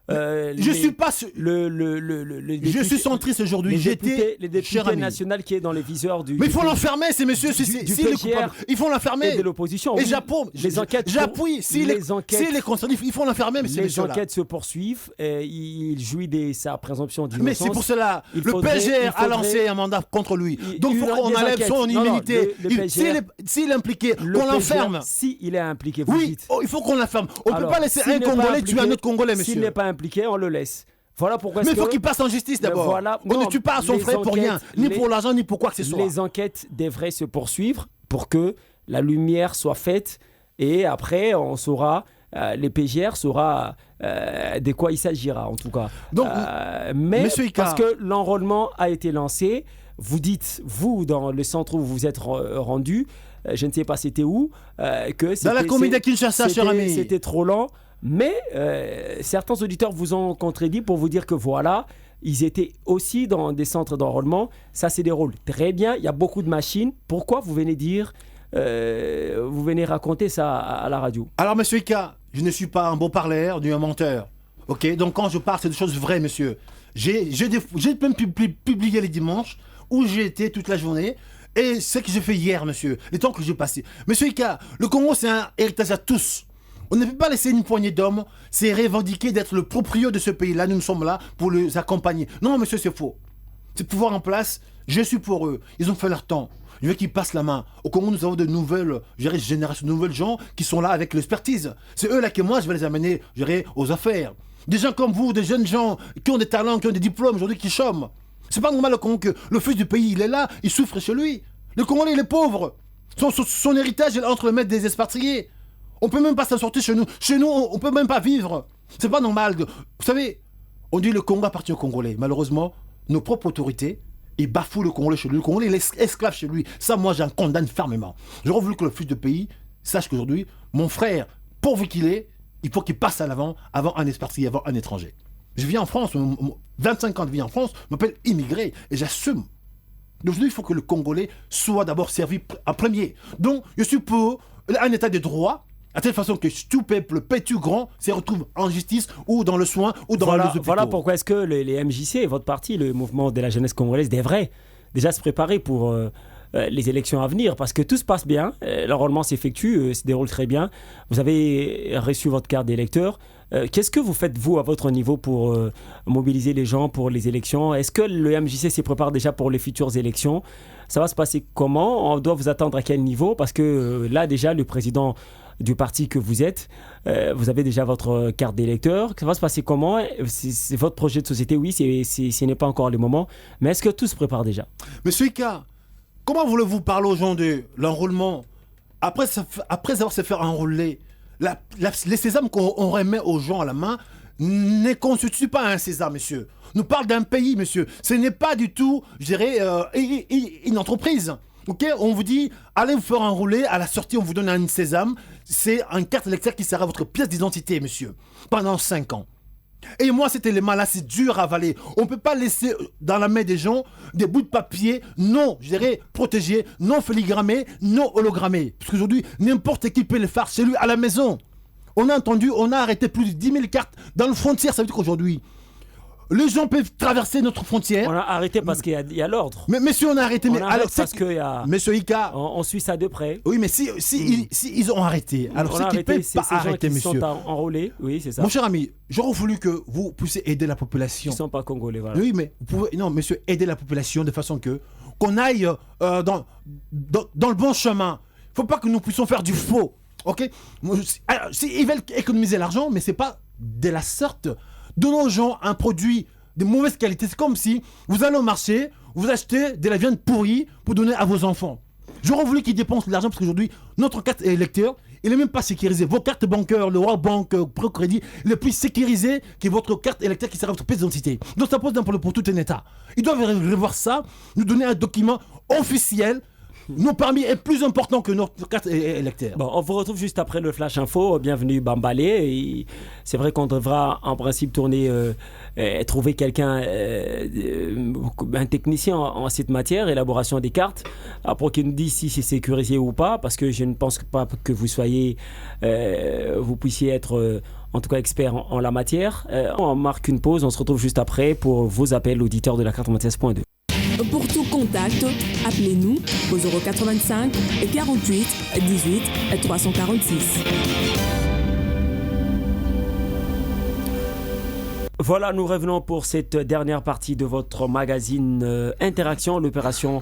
je suis pas. Je suis centriste aujourd'hui. Les députés cher ami. nationaux qui est dans les viseurs du... Mais il faut du- l'enfermer, ces messieurs. du S'il est PGR coupable, il faut et l'enfermer. de l'opposition. Et Oui, les enquêtes... j'appuie. S'il est concerné, il faut l'enfermer, ces Les messieurs-là. enquêtes se poursuivent. Il jouit de sa présomption d'innocence. Mais c'est pour cela, Il le faudrait- PGR a lancé un mandat contre lui. Donc il faut qu'on des enlève enquêtes. son Non, immunité. le PGR S'il est impliqué, Le qu'on PGR, l'enferme. Si il est impliqué, vous Oui, dites. il faut qu'on l'enferme. On ne peut Alors, pas laisser s'il un n'est pas Congolais tuer un impliqué- autre Congolais, S'il monsieur. n'est pas impliqué, on le laisse. Voilà pourquoi... Mais il est-ce faut que- qu'il passe en justice Mais d'abord. voilà, On non, ne tue pas son les frère pour rien, enquêtes, ni les- pour l'argent, ni pour quoi que ce soit. Les enquêtes devraient se poursuivre pour que la lumière soit faite et après on saura, les PGR saura de quoi il s'agira en tout cas. Donc, mais Monsieur Ika, parce que l'enrôlement a été lancé, vous dites, vous dans le centre où vous vous êtes rendu, je ne sais pas c'était où, que dans la c'était- commune de Kinshasa, cher ami. c'était trop lent, mais certains auditeurs vous ont contredit pour vous dire que voilà, ils étaient aussi dans des centres d'enrôlement. Ça se déroule très bien. Il y a beaucoup de machines. Pourquoi vous venez dire, vous venez raconter ça à la radio? Alors, monsieur Ika, je ne suis pas un beau parleur ni un menteur. Ok, donc quand je parle, c'est des choses vraies, monsieur. J'ai même publié les dimanches où j'ai été toute la journée. Et ce que j'ai fait hier, monsieur, les temps que j'ai passé. Monsieur Ika, le Congo, c'est un héritage à tous. On ne peut pas laisser une poignée d'hommes, c'est revendiquer d'être le proprio de ce pays-là. Nous sommes là pour les accompagner. Non, monsieur, c'est faux. C'est pouvoir en place, je suis pour eux. Ils ont fait leur temps. Je veux qu'ils passent la main. Au Congo, nous avons de nouvelles générations, de nouvelles gens qui sont là avec l'expertise. C'est eux là que moi, je vais les amener aux affaires. Des gens comme vous, des jeunes gens qui ont des talents, qui ont des diplômes aujourd'hui, qui chôment. C'est pas normal au Congo que le fils du pays, il est là, il souffre chez lui. Le Congolais, il est pauvre. Son héritage est entre les mains des expatriés. On peut même pas s'en sortir chez nous. Chez nous, on peut même pas vivre. C'est pas normal. Vous savez, on dit le Congo appartient aux Congolais. Malheureusement, nos propres autorités, ils bafouent le Congolais chez lui. Le Congolais, il est esclave chez lui. Ça, moi, j'en condamne fermement. J'aurais voulu que le fils de pays sache qu'aujourd'hui, mon frère, pourvu qu'il est, il faut qu'il passe à l'avant, avant un expatrié, avant un étranger. Je vis en France, 25 ans de vie en France, je m'appelle immigré et j'assume. Donc aujourd'hui, il faut que le Congolais soit d'abord servi en premier. Donc, je suis pour un état de droit, à telle façon que tout peuple, petit ou grand, se retrouve en justice ou dans le soin ou dans les hôpitaux. Voilà pourquoi est-ce que les MJC, votre parti, le mouvement de la jeunesse congolaise, devrait déjà se préparer pour les élections à venir, parce que tout se passe bien, l'enrôlement s'effectue, se déroule très bien. Vous avez reçu votre carte d'électeur. Qu'est-ce que vous faites, vous, à votre niveau, pour mobiliser les gens pour les élections? Est-ce que le MJC s'y prépare déjà pour les futures élections? Ça va se passer comment? On doit vous attendre à quel niveau? Parce que là, déjà, le président du parti que vous êtes, vous avez déjà votre carte d'électeur. Ça va se passer comment? C'est votre projet de société, oui, ce n'est pas encore le moment. Mais est-ce que tout se prépare déjà? Monsieur Ika, comment voulez-vous parler aux gens de l'enrôlement après avoir se faire enrôler? Les sésames qu'on remet aux gens à la main ne constituent pas un sésame, monsieur. Nous parle d'un pays, monsieur. Ce n'est pas du tout, je dirais, une entreprise. Ok, on vous dit, allez vous faire enrôler. À la sortie, on vous donne un sésame. C'est une carte électorale qui sera votre pièce d'identité, monsieur, pendant 5 ans. Et moi, cet élément-là, c'est dur à avaler. On ne peut pas laisser dans la main des gens des bouts de papier non, je dirais, protégés, non filigrammés, non hologrammés. Parce qu'aujourd'hui, n'importe qui peut le faire chez lui à la maison. On a arrêté plus de 10 000 cartes dans le frontière. Ça veut dire qu'aujourd'hui, les gens peuvent traverser notre frontière. On a arrêté parce qu'il y a l'ordre. Mais monsieur, on a arrêté. On arrête parce qu'il y a... Monsieur Ika... On suit ça de près. Oui, mais si ils ont arrêté, alors c'est qu'ils ne peuvent pas arrêter, monsieur. Ils sont enrôlés, oui, c'est ça. Mon cher ami, j'aurais voulu que vous puissiez aider la population. Ils ne sont pas congolais, voilà. Oui, mais vous pouvez... Non, monsieur, aider la population de façon qu'on aille dans le bon chemin. Il ne faut pas que nous puissions faire du faux, ok? Alors, ils veulent économiser l'argent, mais ce n'est pas de la sorte. Donnons aux gens un produit de mauvaise qualité. C'est comme si vous allez au marché, vous achetez de la viande pourrie pour donner à vos enfants. J'aurais voulu qu'ils dépensent de l'argent parce qu'aujourd'hui, notre carte électeur, il n'est même pas sécurisé. Vos cartes bancaires, le World Bank, Procrédit, il est plus sécurisé que votre carte électeur qui sera votre pièce d'identité. Donc ça pose un problème pour tout un État. Ils doivent revoir ça, nous donner un document officiel. Nos permis est plus important que notre carte électeur. Bon, on vous retrouve juste après le Flash Info. Bienvenue Bambalé. C'est vrai qu'on devra en principe trouver quelqu'un, un technicien en cette matière, élaboration des cartes, pour qu'il nous dise si c'est sécurisé ou pas, parce que je ne pense pas que vous puissiez être en tout cas expert en la matière. On marque une pause, on se retrouve juste après pour vos appels auditeurs de la 96.2. Pour tout contact, appelez-nous au 085 48 18 346. Voilà, nous revenons pour cette dernière partie de votre magazine Interaction. L'opération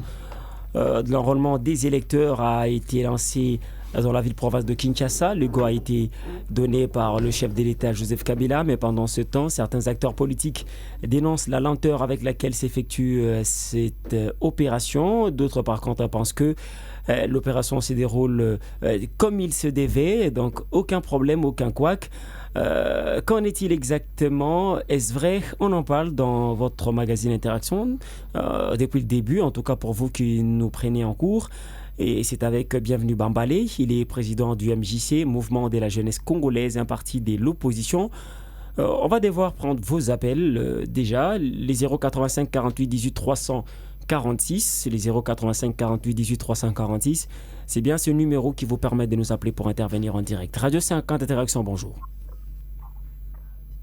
de l'enrôlement des électeurs a été lancée dans la ville-province de Kinshasa. Le go a été donné par le chef de l'État Joseph Kabila, mais pendant ce temps, certains acteurs politiques dénoncent la lenteur avec laquelle s'effectue cette opération. D'autres, par contre, pensent que l'opération se déroule comme il se devait, donc aucun problème, aucun couac. Qu'en est-il exactement? Est-ce vrai? On en parle dans votre magazine Interaction depuis le début, en tout cas pour vous qui nous prenez en cours. Et c'est avec Bienvenue Bambalé. Il est président du MJC, Mouvement de la jeunesse congolaise, un parti de l'opposition. On va devoir prendre vos appels déjà. Les 085 48 18 346, les 085 48 18 346. C'est bien ce numéro qui vous permet de nous appeler pour intervenir en direct. Radio 50 Interaction, bonjour.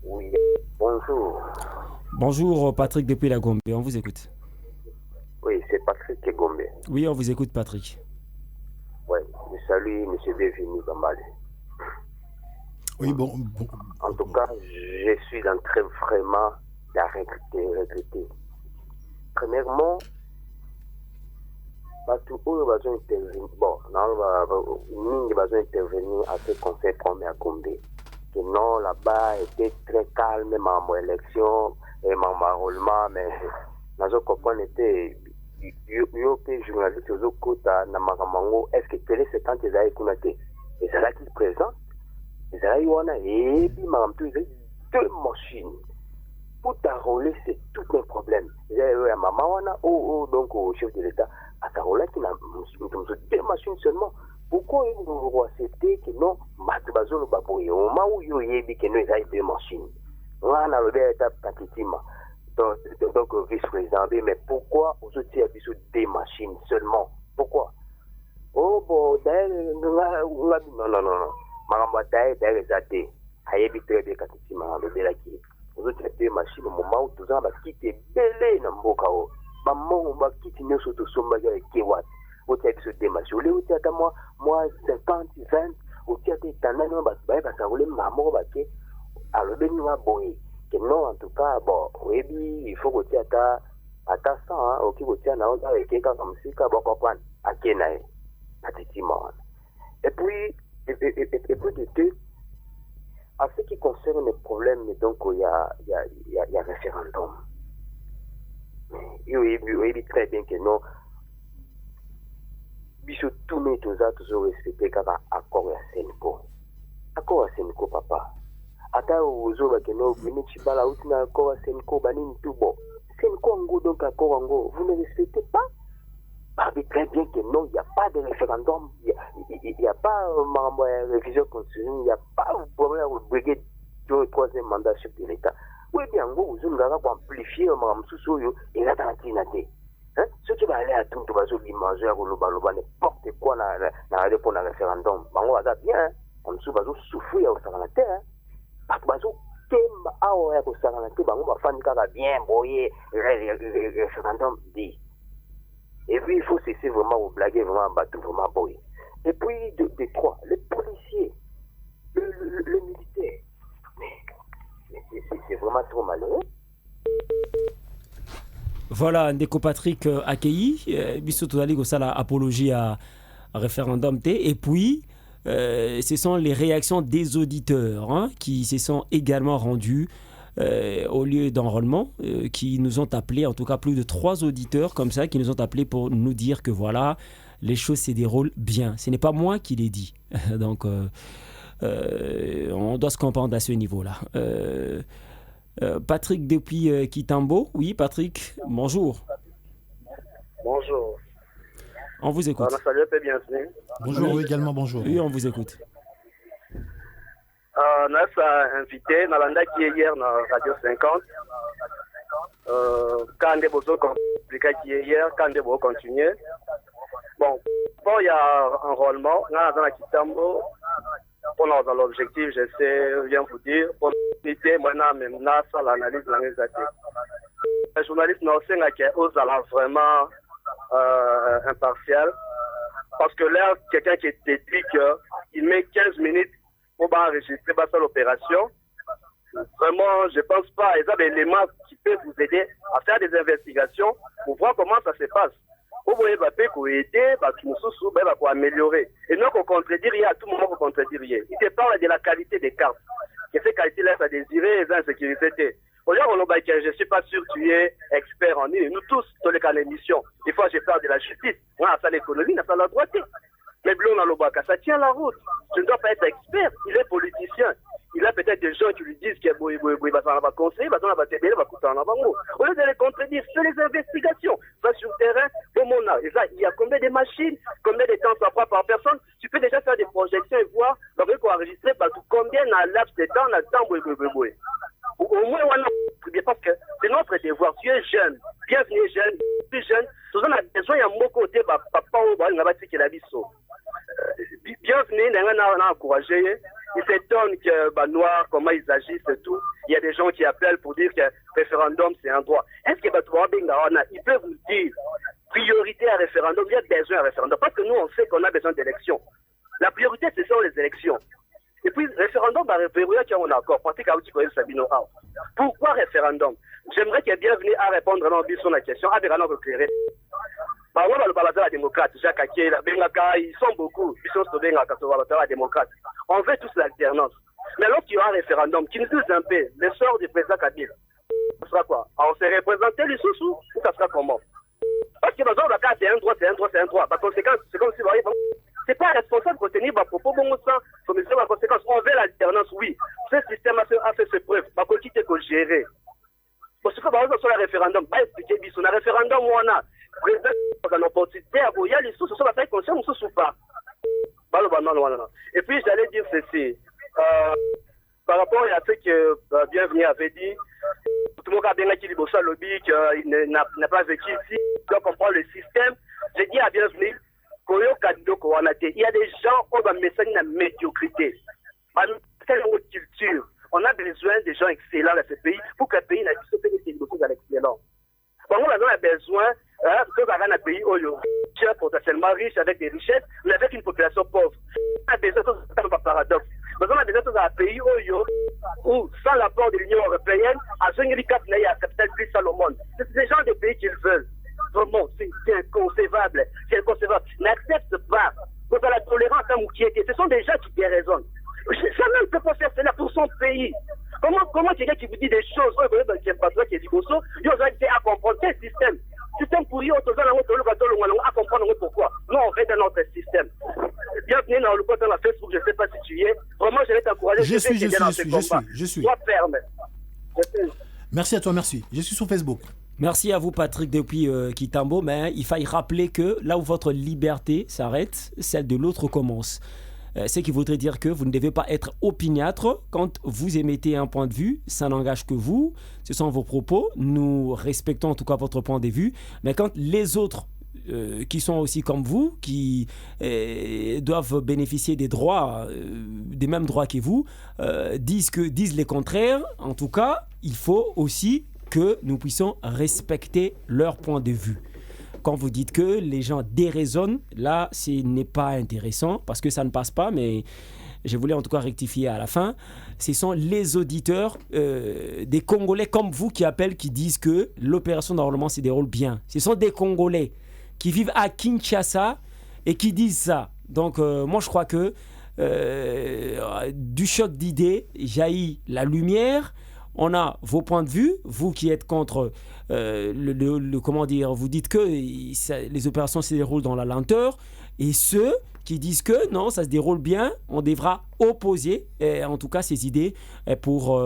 Oui, bonjour. Bonjour Patrick depuis la Gombe, on vous écoute. Oui, c'est Patrick Kegombe. Oui, on vous écoute, Patrick. Oui, je salue M. Bienvenu Bambale. Oui, bon. En tout cas, je suis en train vraiment de regretter. Premièrement, parce que eux vont intervenir. Bon, nous allons intervenir à ce conseil premier à Gombe. Que non, là-bas était très calme, même en élection et en enrôlement, mais nous comprenons était. Yo que journaliste aux côtés na makamango est-ce que télé c'est quand ils avaient connecté et c'est là qu'ils présentent ils avaient on a et puis madame tout ils deux machines pour t'enrôler c'est tout un problème ils avaient un maman on a donc au chef de l'État à Carola qui n'a deux machines seulement pourquoi ils vont accepter que non matbazo le baboye au moment où yo yebi que nous ils avaient deux machines on a le état patitima. Donc, vice-président, mais pourquoi aux autres des machines seulement? Pourquoi? Oh, bon, non. Maman, d'ailleurs, zaté. Ayebi très bien quand tu m'as le bélaki. Aux autres des machines, au moment où tout ça va quitter belé dans Mbokao. Maman, on va quitter nos autos sombaga et Kewat. Au théâtre sur des machines. Au théâtre, moi, 50, 20. Au théâtre, t'en as un, bah, ça roule, maman, bah, alors, ben, nous, boy. Que non, en tout cas, bon, oui, il faut que tu aies à ta sang, ok, que tu aies avec quelqu'un comme si, tu vas comprendre, à Kenaï, à Titimon. Et puis, de deux, en ce qui concerne les problèmes, donc, il y a référendum. Il est très bien que non, bisous, tous mes tous ça, toujours respecté, car accord à Senko. Accord à Senko, papa. Ata uzo bakeno vini chibala utina akora Senko banini tout bon. Senko ngo donc akora ngo, vous ne respectez pas? Parlez très bien que non, il n'y a pas de référendum, il n'y a pas révision constitutionnelle, il n'y a pas de problème de brigade du troisième mandat chef de l'État. Oui, bien, vous avez amplifié Mme Soussouyo et la tantinate. Ceux qui vont aller à tout, va se manger, n'importe quoi pour le référendum. On va bien, on va souffrir au Saranaté. Bazo thème à oya ko sarana ke bango ba fan kaka bien boyer référendum dit et puis il faut cesser vraiment de blaguer vraiment bateau vraiment boyer et puis de trois les policiers le militaire mais c'est vraiment trop malheureux. Voilà Ndeko Patrick accueilli biso to ali ko sala apologie à référendum T et puis ce sont les réactions des auditeurs qui se sont également rendus au lieu d'enrôlement, qui nous ont appelés, en tout cas plus de 3 auditeurs comme ça, qui nous ont appelés pour nous dire que voilà, les choses se déroulent bien. Ce n'est pas moi qui l'ai dit. Donc, on doit se comprendre à ce niveau-là. Patrick depuis Kitambo. Oui, Patrick, bonjour. Bonjour. On vous écoute. Salut, bienvenue. Bonjour, oui, également bonjour. Oui, on vous écoute. Nasa invité, Nalanda qui est hier dans Radio 50. Quand des beaux compliqués qui est hier, quand des beaux continuer. Bon, il y a un enrôlement. Dans la Kitambo, pour dans l'objectif, je sais bien vous dire, pour l'unité, maintenant, même là, ça l'analyse dans les athées. Les journalistes n'ont pas qui osent vraiment impartial. Parce que là, quelqu'un qui est éthique, il met 15 minutes pour enregistrer l'opération. Vraiment, je ne pense pas. Il y a des éléments qui peuvent vous aider à faire des investigations pour voir comment ça se passe. Vous voyez, pour aider, pour améliorer. Et non qu'on contredit rien, à tout moment qu'on contredit rien. Il te parle de la qualité des cartes. Que ces qualités laissent à désirer les insécurités. Aujourd'hui, je ne suis pas sûr que tu es expert en île. Nous tous, dans les cas d'émission, des fois, je parle de la justice. On a ça l'économie, on a ça la droite. Mais Blon Alobaka, ça tient la route. Tu ne dois pas être expert. Il est politicien. Il a peut-être des gens qui lui disent qu'il va conseiller, il va coûter en avant. Au lieu de les contredire, fais les investigations. Va sur le terrain, il y a combien de machines, combien de temps ça prend par personne. Tu peux déjà faire des projections et voir, pour enregistrer combien dans le laps de temps, on a le temps. Au moins, on a parce que c'est notre devoir. Tu es jeune, bienvenue jeune, plus jeune. Tout ça, on a besoin, il y a un mot côté, papa, on va dire qu'il a bienvenue, on a encouragé. Il s'étonne que Noirs, comment ils agissent et tout. Il y a des gens qui appellent pour dire que le référendum, c'est un droit. Est-ce que ils peuvent vous dire priorité à référendum, il y a besoin à référendum. Parce que nous, on sait qu'on a besoin d'élections. La priorité, ce sont les élections. Et puis, référendum, on a encore. Pourquoi référendum? J'aimerais qu'il y ait bienvenue à répondre à la question, à vraiment éclairer. Par exemple, le démocrate, Jacques Akiela, ils sont beaucoup. Ils sont démocrate. On veut tous l'alternance. Mais lorsqu'il y aura un référendum qui nous dit un peu le sort du président Kabila, ça sera quoi? On s'est représenté les sous-sous, ou ça sera comment? Parce que dans le cas, c'est un droit. Par conséquent, c'est comme si vous voyez, c'est pas responsable de tenir vos propos, bon sang, comme ça, par conséquent, on veut l'alternance, oui. Ce système a fait ses preuves, par contre, il faut gérer. Parce que par exemple, sur le référendum, pas expliquer, sur le référendum, où on a président dans l'opportunité, il y a les sous, ce sont la taille consciente, ou pas. Non. Et puis, j'allais dire ceci. Par rapport à ce que Bienvenue avait dit, tout le monde a bien dit qu'il lobby, qu'il n'a pas vécu ici, donc on prend le système. J'ai dit à Bienvenue, il y a des gens qui ont un message de médiocrité. C'est une autre culture. On a besoin de gens excellents dans ce pays pour que le pays n'ait pas de à l'excellence. On a besoin que un pays potentiellement riche avec des richesses, mais avec une population pauvre. On a besoin de un paradoxe. On a besoin d'un pays où, sans l'apport de l'Union européenne, à Zengri-Cap, il y a un capital plus Salomon. C'est des gens des pays qu'ils veulent. Vraiment, c'est inconcevable. N'accepte pas. Donc, la tolérance à Moukiété, ce sont des gens qui déraisonnent. Jamais ne peut pas faire cela pour son pays. Comment quelqu'un qui vous dit des choses, qui est pas toi, qui est dit Bosso, il a été à comprendre quel système. Système pour lui, à comprendre pourquoi. Nous, on fait dans notre système. Bienvenue dans le côté de la Facebook, je ne sais pas si tu y es. Vraiment, je vais t'encourager. Je suis. Sois ferme. Merci à toi, merci. Je suis sur Facebook. Merci à vous, Patrick, depuis Kitambo. Mais il faille rappeler que là où votre liberté s'arrête, celle de l'autre commence. Ce qui voudrait dire que vous ne devez pas être opiniâtre quand vous émettez un point de vue. Ça n'engage que vous. Ce sont vos propos. Nous respectons en tout cas votre point de vue. Mais quand les autres qui sont aussi comme vous, qui doivent bénéficier des droits, des mêmes droits que vous, disent les contraires, en tout cas, il faut aussi que nous puissions respecter leur point de vue. Quand vous dites que les gens déraisonnent, là, ce n'est pas intéressant parce que ça ne passe pas, mais je voulais en tout cas rectifier à la fin. Ce sont les auditeurs des Congolais comme vous qui appellent, qui disent que l'opération d'enrôlement se déroule bien. Ce sont des Congolais qui vivent à Kinshasa et qui disent ça. Donc, moi, je crois que du choc d'idées jaillit la lumière. On a vos points de vue, vous qui êtes contre comment dire, vous dites que les opérations se déroulent dans la lenteur, et ceux qui disent que non, ça se déroule bien, on devra opposer en tout cas ces idées pour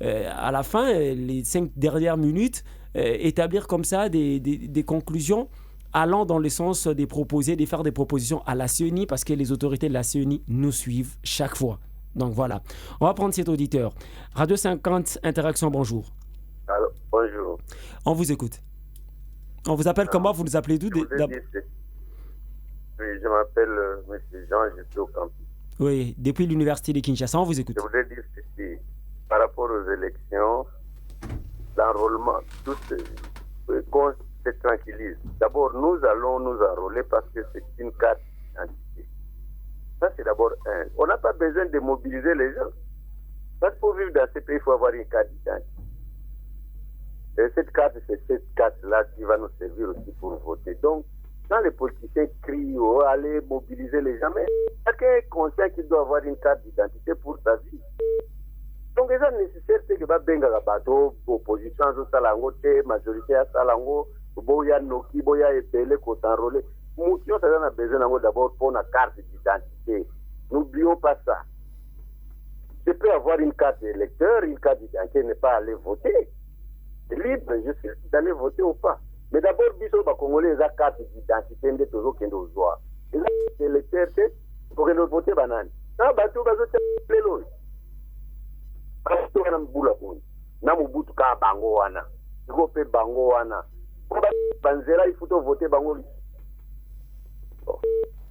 à la fin, les 5 dernières minutes, établir comme ça des conclusions allant dans le sens de faire des propositions à la CENI, parce que les autorités de la CENI nous suivent chaque fois. Donc voilà, on va prendre cet auditeur. Radio 50 Interaction, bonjour. Alors, bonjour. On vous écoute. On vous appelle comment? Vous nous appelez d'où? Oui, je m'appelle M. Jean, je suis au campus. Oui, depuis l'université de Kinshasa, on vous écoute. Je voulais dire ceci, par rapport aux élections, l'enrôlement, tout qu'on se tranquillise. D'abord, nous allons nous enrôler parce que c'est une carte d'identité. Ça, c'est d'abord un. On n'a pas besoin de mobiliser les gens. Parce que pour vivre dans ce pays, il faut avoir une carte d'identité. Et cette carte, c'est cette carte-là qui va nous servir aussi pour voter. Donc, quand les politiciens crient, allez mobiliser les gens, mais chacun est conscient qu'il doit avoir une carte d'identité pour sa vie. Donc, les gens nécessaires, c'est que va benga la bateau, opposition, salango, majorité à salango, boya noki, boya epele, qu'on s'enrôle. Moutio, ça a besoin d'abord pour une carte d'identité. N'oublions pas ça. Je peux avoir une carte d'électeur, une carte d'identité, ne pas aller voter. C'est libre, je suis d'aller voter ou pas. Mais d'abord, biso ba Congolais, la carte d'identité, de toujours qu'il nous voit. Et là, c'est l'électeur, pour nous voter banane. Non, bateau, bateau, c'est l'autre. Bateau, on a m'boula pour. Na m'boutou ka bango wana. Il faut faire bango wana. Banzera, il faut voter bango.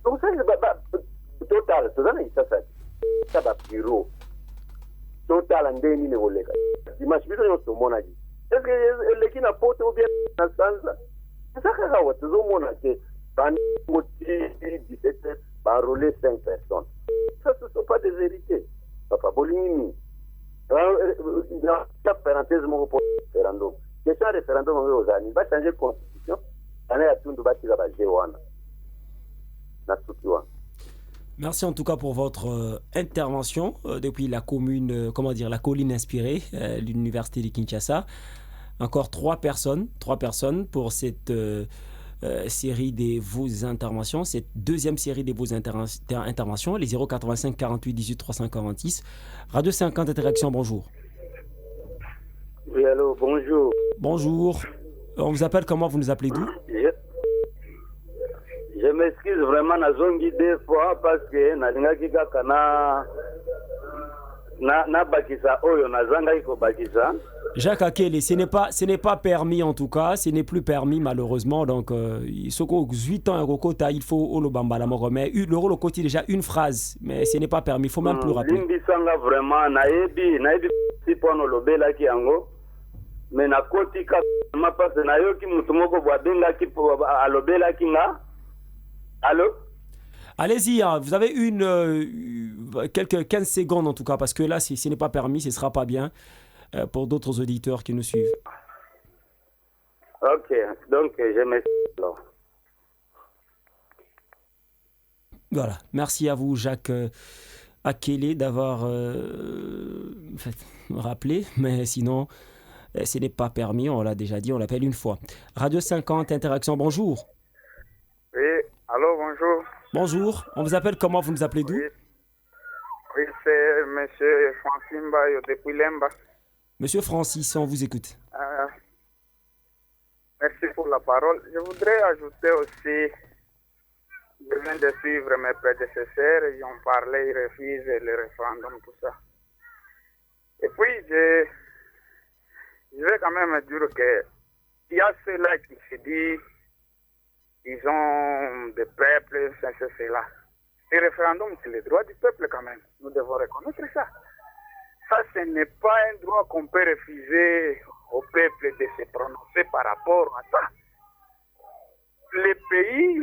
Donc ça, c'est total. Ça va bureau. Total, en déni ne voulait. Dimanche, nous sommes mon avis. Est-ce que l'équipe n'a pas ou bien dans le sens? ça kaka tozomona te bandimoti 17 barolé 5 personnes. Ça, ce ne sont pas des vérités. Papa Bolini, la parenthèse, mon référendum. C'est ça, référendum aux années. Il va changer de constitution. Merci en tout cas pour votre intervention depuis la commune, la colline inspirée, l'université de Kinshasa. Encore trois personnes pour cette série de vos interventions, cette deuxième série de vos interventions, les 085 48 18 346. Radio 50 Interaction, bonjour. Oui, allô, bonjour. Bonjour. On vous appelle comment? Vous nous appelez d'où? Je m'excuse vraiment, nazongi deux fois parce que nalingaki kaka na bakisa oyo nazanga iko bakisa. Jacques Akele, ce n'est pas permis en tout cas, ce n'est plus permis malheureusement. Donc, soko 8 ans il faut olobamba la mort. Mais le rôle côté déjà une phrase, mais ce n'est pas permis, il faut même plus rappeler. Limbisanga vraiment naebi si pono lobela ki yango. Mais na koti ka ma passe na yo ki mutu moko boabenga ki alobela ki nga. Allô? Allez-y, hein, vous avez quelques 15 secondes en tout cas, parce que là, ce n'est pas permis, ce ne sera pas bien pour d'autres auditeurs qui nous suivent. Ok, donc je m'excuse. Voilà, merci à vous Jacques Akele d'avoir rappelé, mais sinon, ce n'est pas permis, on l'a déjà dit, on l'appelle une fois. Radio 50, Interaction, bonjour. Oui, allô, bonjour. Bonjour, on vous appelle comment? Vous nous appelez d'où? Oui, c'est M. Francis Mbayo depuis Lemba. Monsieur Francis, on vous écoute. Merci pour la parole. Je voudrais ajouter aussi, je viens de suivre mes prédécesseurs, ils ont parlé, ils refusent le référendum, tout ça. Et puis, je vais quand même dire qu'il y a ceux-là qui se disent ils ont des peuples, c'est là. Le référendum, c'est le droit du peuple quand même. Nous devons reconnaître ça. Ça, ce n'est pas un droit qu'on peut refuser au peuple de se prononcer par rapport à ça. Le pays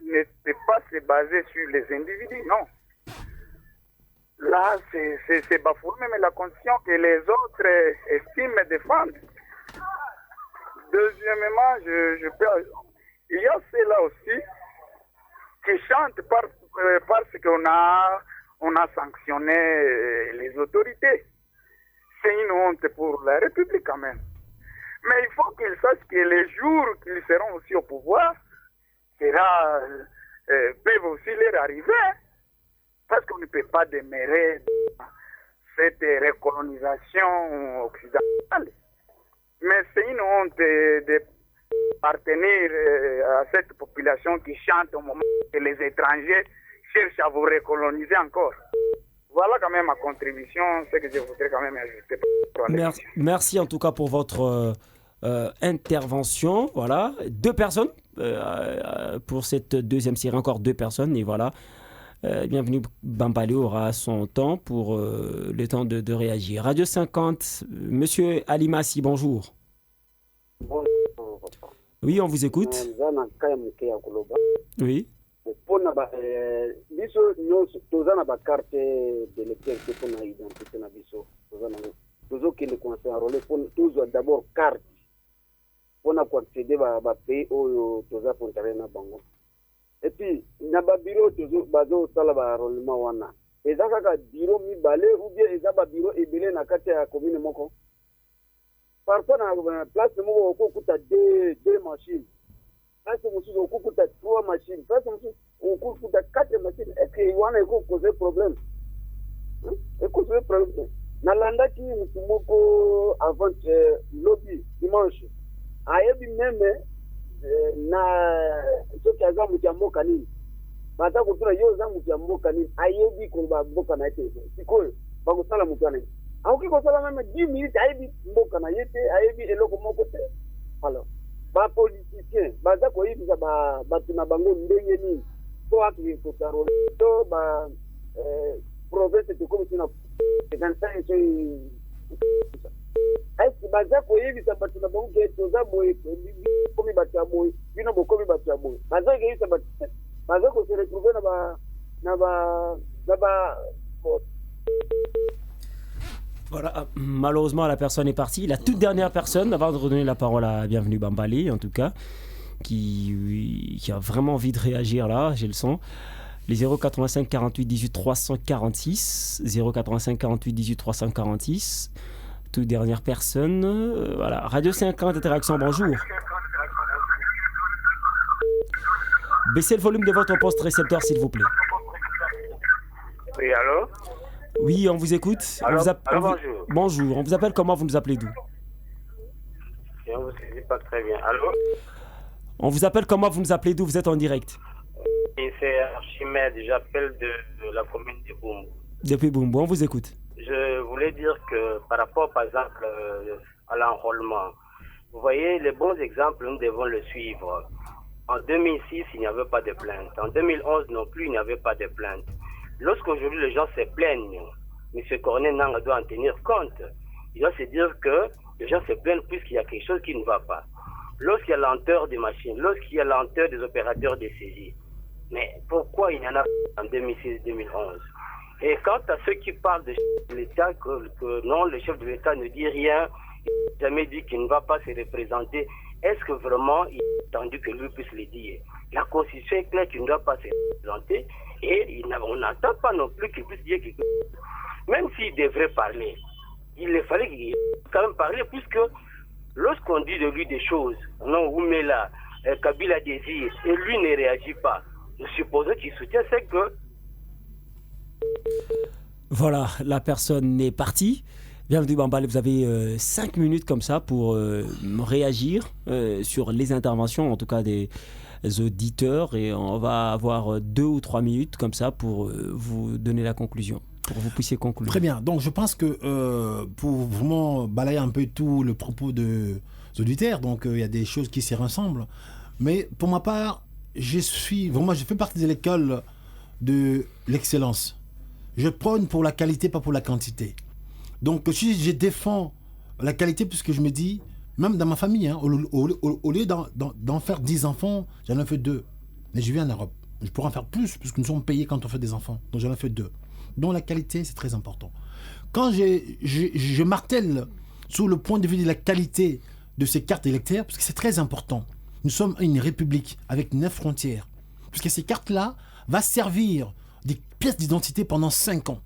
ne peut pas se baser sur les individus, non. Là, c'est bafouer même la condition que les autres estiment défendre. Deuxièmement, il y a ceux-là aussi qui chantent parce qu'on a sanctionné les autorités. C'est une honte pour la République quand même. Mais il faut qu'ils sachent que les jours qu'ils seront aussi au pouvoir peuvent aussi leur arriver. Parce qu'on ne peut pas demeurer cette recolonisation occidentale. Mais c'est une honte de appartenir à cette population qui chante au moment que les étrangers cherchent à vous recoloniser encore. Voilà quand même ma contribution, ce que je voudrais quand même ajouter. Merci en tout cas pour votre intervention. Voilà, 2 personnes pour cette deuxième série, encore 2 personnes et voilà. Bienvenue, Bambalé aura son temps pour le temps de réagir. Radio 50, Monsieur Alimassi, bonjour. Bonjour. Oui, on vous écoute. Oui. Biso toza na ba carte d'électeur pour na identité na biso tozo qui le conseil enrôlé pour toujours d'abord carte pour na accéder ba pays oyo toza pour na bango et puis na ba bureau tozo bazo sala ba enrôlement wana eza kaka bureau mibale ou bien eza ba bureau ebele na kati ya commune moko parfois na place moko okukuta deux machines. Parce que monsieur on coupe 3 machines, parce que monsieur on coupe 4 machines, est-ce qu'il y en a qui cause problème? Et cause problème. Nalanda qui moko avant lobby dimanche. Ayebi même na ce qui a zamu ya mboka nini. Bata kutura yo zamu ya mboka nini. Ayebi ko ba mboka na yete. Siko ba kusala mutane. Au ki ko sala même 10 minutes ayebi mboka na yete, ayebi eloko moko te. Alors ba politicien baza koyibisa bato na bango ndenge nini to akili kotaro to ba province tekomi na 55 est-ce baza koyibisa bato na bango ke toza boye bokomi batiaboy bino bokomi batiaboy maza ke yisa maza ko se retrouver na ba Voilà, malheureusement la personne est partie. La toute dernière personne, avant de redonner la parole à Bienvenue Bambali, en tout cas, qui a vraiment envie de réagir là, j'ai le son. Les 085 48 18 346, 085 48 18 346, toute dernière personne. Voilà, Radio 50 Interaction, bonjour. Baissez le volume de votre poste récepteur, s'il vous plaît. Oui, allô? Oui, on vous écoute. Bonjour. Bonjour, on vous appelle comment? Vous nous appelez d'où? Je ne vous saisis pas très bien. Allô? On vous appelle comment? Vous nous appelez d'où? Vous êtes en direct. C'est Archimède, j'appelle de la commune de Boumbo. Depuis Boumbo, on vous écoute. Je voulais dire que par rapport, par exemple, à l'enrôlement, vous voyez, les bons exemples, nous devons le suivre. En 2006, il n'y avait pas de plainte. En 2011 non plus, il n'y avait pas de plainte. Lorsqu'aujourd'hui les gens se plaignent, M. Cornet Nanga doit en tenir compte. Il doit se dire que les gens se plaignent puisqu'il y a quelque chose qui ne va pas. Lorsqu'il y a lenteur des machines, lorsqu'il y a lenteur des opérateurs de saisie, mais pourquoi il y en a en 2006-2011? Et quant à ceux qui parlent de l'État, que non, le chef de l'État ne dit rien, il n'a jamais dit qu'il ne va pas se représenter, est-ce que vraiment il est attendu que lui puisse le dire? La Constitution est claire qu'il ne doit pas se représenter. Et on n'attend pas non plus qu'il puisse dire quelque chose. Même s'il devrait parler, il fallait qu'il puisse quand même parler, puisque lorsqu'on dit de lui des choses, non, Oumela, Kabila désire, et lui ne réagit pas, nous supposons qu'il soutient, c'est que... Voilà, la personne est partie. Bienvenue Bambal, vous avez 5 minutes comme ça pour réagir sur les interventions, en tout cas des auditeurs, et on va avoir 2 ou 3 minutes comme ça pour vous donner la conclusion, pour que vous puissiez conclure. Très bien, donc je pense que pour vraiment balayer un peu tout le propos des auditeurs, donc il y a des choses qui se ressemblent, mais pour ma part, je fais partie de l'école de l'excellence. Je prône pour la qualité, pas pour la quantité. Donc si je défends la qualité, puisque je me dis, même dans ma famille, hein, au lieu d'en faire 10 enfants, j'en ai fait 2. Mais je vis en Europe. Je pourrais en faire plus, puisque nous sommes payés quand on fait des enfants. Donc j'en ai fait 2. Donc la qualité, c'est très important. Quand je martèle sur le point de vue de la qualité de ces cartes électorales, parce que c'est très important. Nous sommes une république avec 9 frontières. Puisque ces cartes-là vont servir des pièces d'identité pendant 5 ans.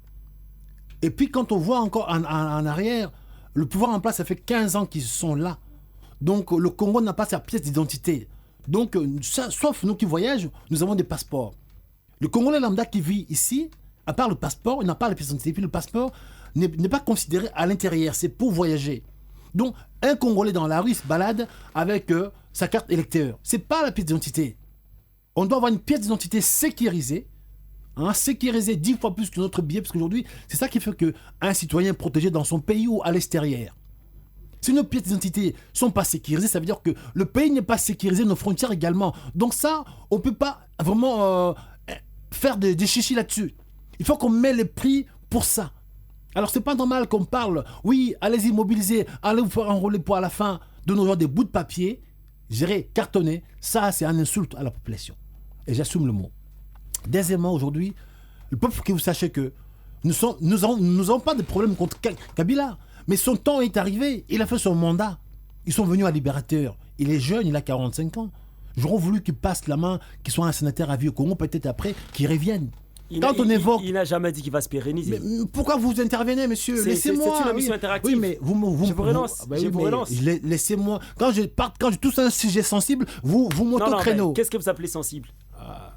Et puis quand on voit encore en arrière, le pouvoir en place, ça fait 15 ans qu'ils sont là. Donc le Congo n'a pas sa pièce d'identité. Donc, sauf nous qui voyageons, nous avons des passeports. Le Congolais lambda qui vit ici, à part le passeport, il n'a pas la pièce d'identité. Puis le passeport n'est pas considéré à l'intérieur, c'est pour voyager. Donc un Congolais dans la rue se balade avec sa carte électeur. Ce n'est pas la pièce d'identité. On doit avoir une pièce d'identité sécurisée. Sécuriser 10 fois plus que notre billet, parce qu'aujourd'hui, c'est ça qui fait qu'un citoyen est protégé dans son pays ou à l'extérieur. Si nos pièces d'identité ne sont pas sécurisées, ça veut dire que le pays n'est pas sécurisé, nos frontières également. Donc ça, on ne peut pas vraiment faire des chichis là-dessus. Il faut qu'on mette les prix pour ça. Alors c'est pas normal qu'on parle, oui, allez-y mobiliser, allez vous faire enrôler pour à la fin de nous avoir des bouts de papier, gérer, cartonner, ça c'est un insulte à la population. Et j'assume le mot. Deuxièmement, aujourd'hui, le peuple, faut que vous sachiez que nous n'avons pas de problème contre Kabila. Mais son temps est arrivé. Il a fait son mandat. Ils sont venus à Libérateur. Il est jeune, il a 45 ans. J'aurais voulu qu'il passe la main, qu'il soit un sénateur à vie au Congo, peut-être après, qu'il revienne. Il n'a jamais dit qu'il va se pérenniser. Mais pourquoi vous intervenez, monsieur? Laissez-moi. C'est une émission interactive. Oui, mais je vous relance. Laissez-moi. Quand je touche un sujet sensible, vous montez au créneau. Qu'est-ce que vous appelez sensible?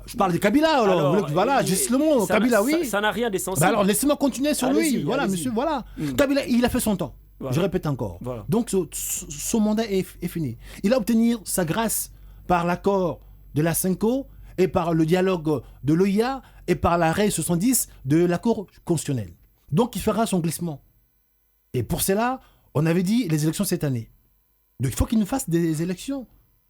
Je parle de Kabila, alors voilà, j'ai le mot. Kabila, oui. Ça n'a rien d'essentiel. Bah alors laissez-moi continuer sur lui. Voilà, monsieur, voilà. Kabila, il a fait son temps. Voilà. Je répète encore. Voilà. Donc son mandat est fini. Il a obtenu sa grâce par l'accord de la Cinco et par le dialogue de l'OIA et par l'arrêt 70 de la Cour constitutionnelle. Donc il fera son glissement. Et pour cela, on avait dit les élections cette année. Donc il faut qu'il nous fasse des élections.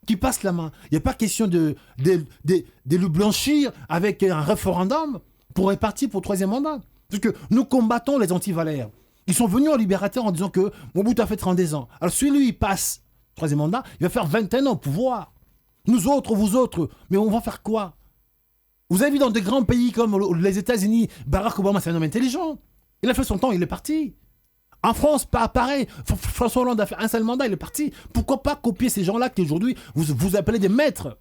Qui passe la main. Il n'y a pas question de le blanchir avec un référendum pour répartir pour 3e mandat. Parce que nous combattons les anti-valères. Ils sont venus au Libérateur en disant que Mobutu a fait 32 ans. Alors celui-là, il passe 3e mandat, il va faire 21 ans au pouvoir. Nous autres, vous autres, mais on va faire quoi? Vous avez vu dans des grands pays comme les États-Unis, Barack Obama, c'est un homme intelligent. Il a fait son temps, il est parti. En France, pas pareil. François Hollande a fait un seul mandat, il est parti. Pourquoi pas copier ces gens-là qui aujourd'hui vous appelez des maîtres?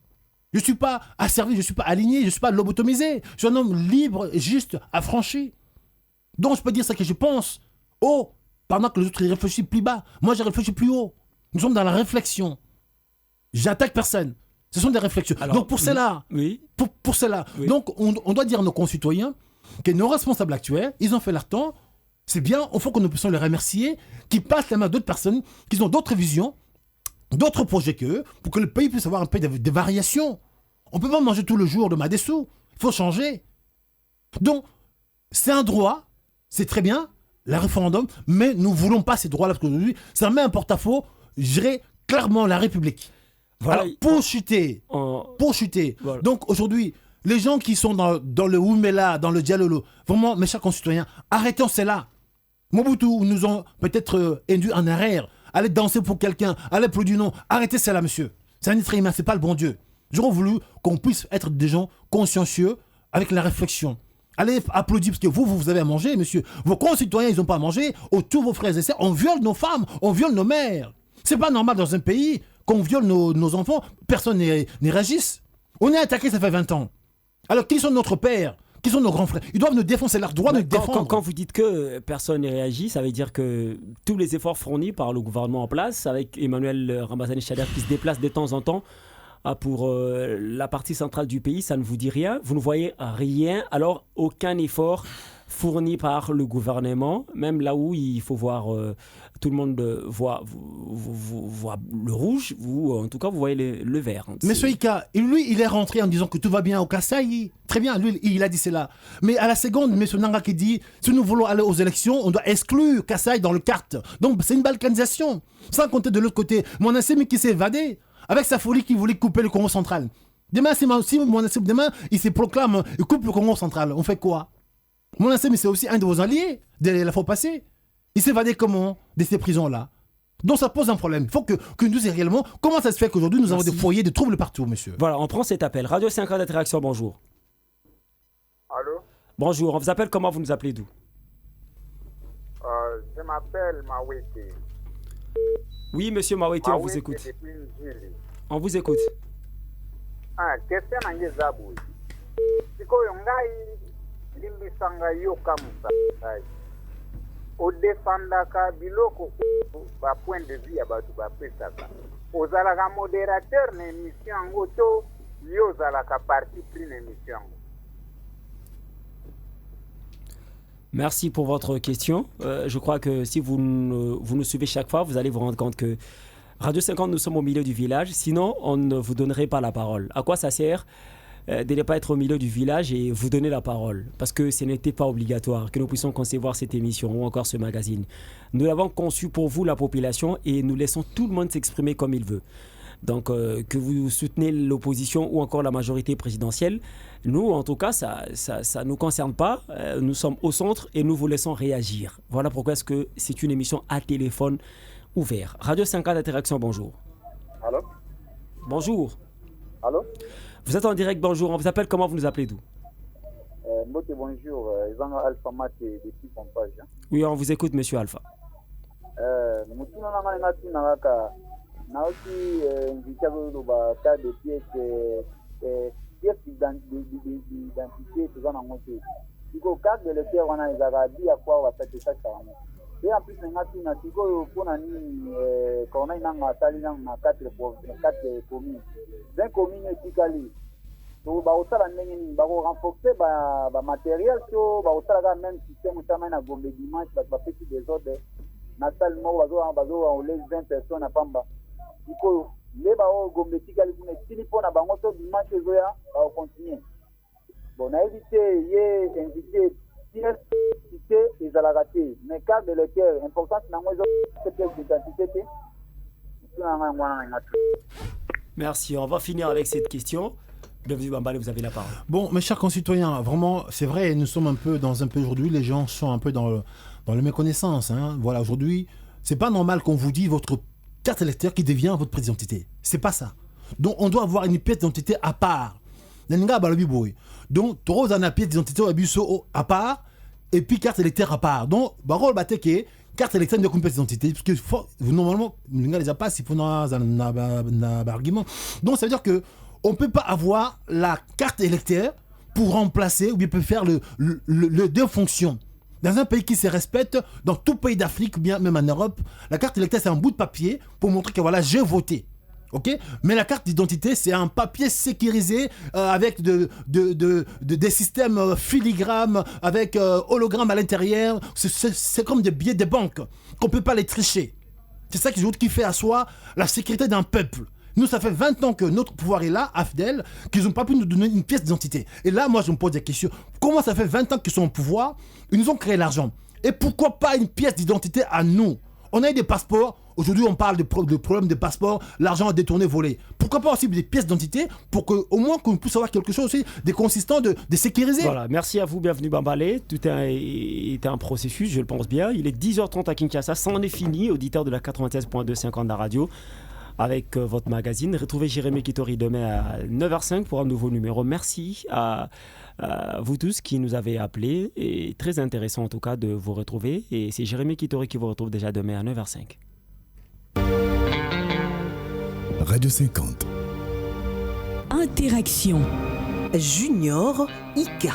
Je ne suis pas asservi, je ne suis pas aligné, je ne suis pas lobotomisé. Je suis un homme libre, juste, affranchi. Donc je peux dire ça que je pense haut, pendant que les autres réfléchissent plus bas. Moi, j'ai réfléchi plus haut. Nous sommes dans la réflexion. J'attaque personne. Ce sont des réflexions. Alors, donc pour cela, pour cela, donc on doit dire à nos concitoyens que nos responsables actuels, ils ont fait leur temps. C'est bien, il faut que nous puissions les remercier, qu'ils passent la main à d'autres personnes, qui ont d'autres visions, d'autres projets qu'eux, pour que le pays puisse avoir un peu de variations. On ne peut pas manger tout le jour de Madessou. Il faut changer. Donc, c'est un droit, c'est très bien, le référendum, mais nous ne voulons pas ces droits-là, parce qu'aujourd'hui, ça met un porte-à-faux, je dirais clairement la République. Voilà. Alors, pour chuter, voilà. Donc aujourd'hui, les gens qui sont dans le Oumela, dans le Dialolo, vraiment, mes chers concitoyens, arrêtons cela. Mobutu nous ont peut-être induit en arrière. Allez danser pour quelqu'un, allez pour du nom. Arrêtez cela, monsieur. C'est un être humain, c'est pas le bon Dieu. J'aurais voulu qu'on puisse être des gens consciencieux avec la réflexion. Allez applaudir parce que vous avez à manger, monsieur. Vos concitoyens, ils n'ont pas à manger. Tous vos frères et sœurs, on viole nos femmes, on viole nos mères. C'est pas normal dans un pays qu'on viole nos enfants. Personne n'y réagisse. On est attaqué, ça fait 20 ans. Alors, qui sont notre père? Qui sont nos grands frères? Ils doivent nous défendre, c'est leur droit de nous défendre. Quand vous dites que personne ne réagit, ça veut dire que tous les efforts fournis par le gouvernement en place, avec Emmanuel Ramazani Chader qui se déplace de temps en temps pour la partie centrale du pays, ça ne vous dit rien? Vous ne voyez rien? Alors, aucun effort fourni par le gouvernement, même là où il faut voir, tout le monde voit le rouge, vous, en tout cas, vous voyez le vert. Hein. Mais ce Ika, lui, il est rentré en disant que tout va bien au Kasaï. Très bien, lui, il a dit cela. Mais à la seconde, M. Nanga qui dit, si nous voulons aller aux élections, on doit exclure Kasaï dans le carte. Donc, c'est une balkanisation. Sans compter de l'autre côté, mon Assemi qui s'est évadé, avec sa folie qui voulait couper le Congo central. Demain, demain, il se proclame, il coupe le Congo central. On fait quoi? Mon Assemi, c'est aussi un de vos alliés de la fois passée. Il s'est évadé comment de ces prisons-là? Donc ça pose un problème. Il faut que nous disions réellement comment ça se fait qu'aujourd'hui nous avons des foyers de troubles partout, monsieur. Voilà, on prend cet appel. Radio 5 ans d'interaction, bonjour. Allô? Bonjour, on vous appelle comment? Vous nous appelez d'où? Je m'appelle Mawete. Oui, monsieur Mawete, on vous écoute. On vous écoute. Question nange zabu. Siko yongai limbisanga yoka musa. O defendaka biloko ba point de vue ya batu ba pesaka. Ozalaka modérateur na émission yango to yo ozalaka parti pris na émission yango. Merci pour votre question. Je crois que si vous nous suivez chaque fois, vous allez vous rendre compte que Radio 50, nous sommes au milieu du village. Sinon, on ne vous donnerait pas la parole. À quoi ça sert de ne pas être au milieu du village et vous donner la parole? Parce que ce n'était pas obligatoire que nous puissions concevoir cette émission ou encore ce magazine. Nous l'avons conçu pour vous, la population, et nous laissons tout le monde s'exprimer comme il veut. Donc, que vous soutenez l'opposition ou encore la majorité présidentielle, nous, en tout cas, ça ne nous concerne pas. Nous sommes au centre et nous vous laissons réagir. Voilà pourquoi est-ce que c'est une émission à téléphone ouvert. Radio 50 d'interaction, bonjour. Allô? Bonjour. Allô? Vous êtes en direct, bonjour. On vous appelle comment? Vous nous appelez d'où? Mbote, bonjour. Ils ont Alpha Mat depuis Pompage. Oui, on vous écoute, monsieur Alpha. Naoti invitado ba tas de pièces d'identité tout na moto. Iko carte de lecteur wana ezaka dia kwa wasate sasa wana. Et en plus ngati na tiko pona ni kona inanga tali na 4 communes. D'un commune etikali. To ba osala ndenge ni ba renforcer ba matériel to ba osala même système sama na Gombe dimanche ba petit désordre. Na salle mo bazo on les 20 personnes à Pamba. Iko leba o Gombe tikali kuna tili pona bango to dimanche zoya ba continuer. Bon, on a évité hier invité cité et zalagati mais carte de lecteur important na moi cette pièce d'identité. Merci, on va finir avec cette question. Bienvenue Bambale, vous avez la parole. Bon, mes chers concitoyens, vraiment, c'est vrai, nous sommes un peu aujourd'hui, les gens sont un peu dans la méconnaissance. Hein. Voilà, aujourd'hui, c'est pas normal qu'on vous dise votre carte électeur qui devient votre pièce d'identité. C'est pas ça. Donc, on doit avoir une pièce d'identité à part. Donc, tu as une pièce d'identité à part, et puis carte électeur à part. Donc, carte électeur de une pièce d'identité, parce que normalement, les gens ne les pas si vous avez un argument. Donc, ça veut dire que on ne peut pas avoir la carte électeur pour remplacer ou bien peut faire le deux fonctions. Dans un pays qui se respecte, dans tout pays d'Afrique, ou bien même en Europe, la carte électeur, c'est un bout de papier pour montrer que voilà, j'ai voté. Okay? Mais la carte d'identité, c'est un papier sécurisé avec des systèmes filigranes, avec hologramme à l'intérieur. C'est comme des billets de banque qu'on ne peut pas les tricher. C'est ça qui fait à soi la sécurité d'un peuple. Nous, ça fait 20 ans que notre pouvoir est là, AFDEL, qu'ils n'ont pas pu nous donner une pièce d'identité. Et là, moi, je me pose des questions. Comment ça fait 20 ans qu'ils sont au pouvoir? Ils nous ont créé l'argent. Et pourquoi pas une pièce d'identité à nous? On a eu des passeports. Aujourd'hui, on parle de problèmes de passeports, l'argent détourné, volé. Pourquoi pas aussi des pièces d'identité pour qu'au moins qu'on puisse avoir quelque chose aussi de consistant, de sécurisé. Voilà, merci à vous, bienvenue Bambalé. Tout est un processus, je le pense bien. Il est 10h30 à Kinshasa, ça en est fini, auditeur de la 96.2 50 de la radio. Avec votre magazine. Retrouvez Jérémy Kitori demain à 9h05 pour un nouveau numéro. Merci à vous tous qui nous avez appelés. Et très intéressant en tout cas de vous retrouver. Et c'est Jérémy Kitori qui vous retrouve déjà demain à 9h05. Radio 50. Interaction. Junior Ika.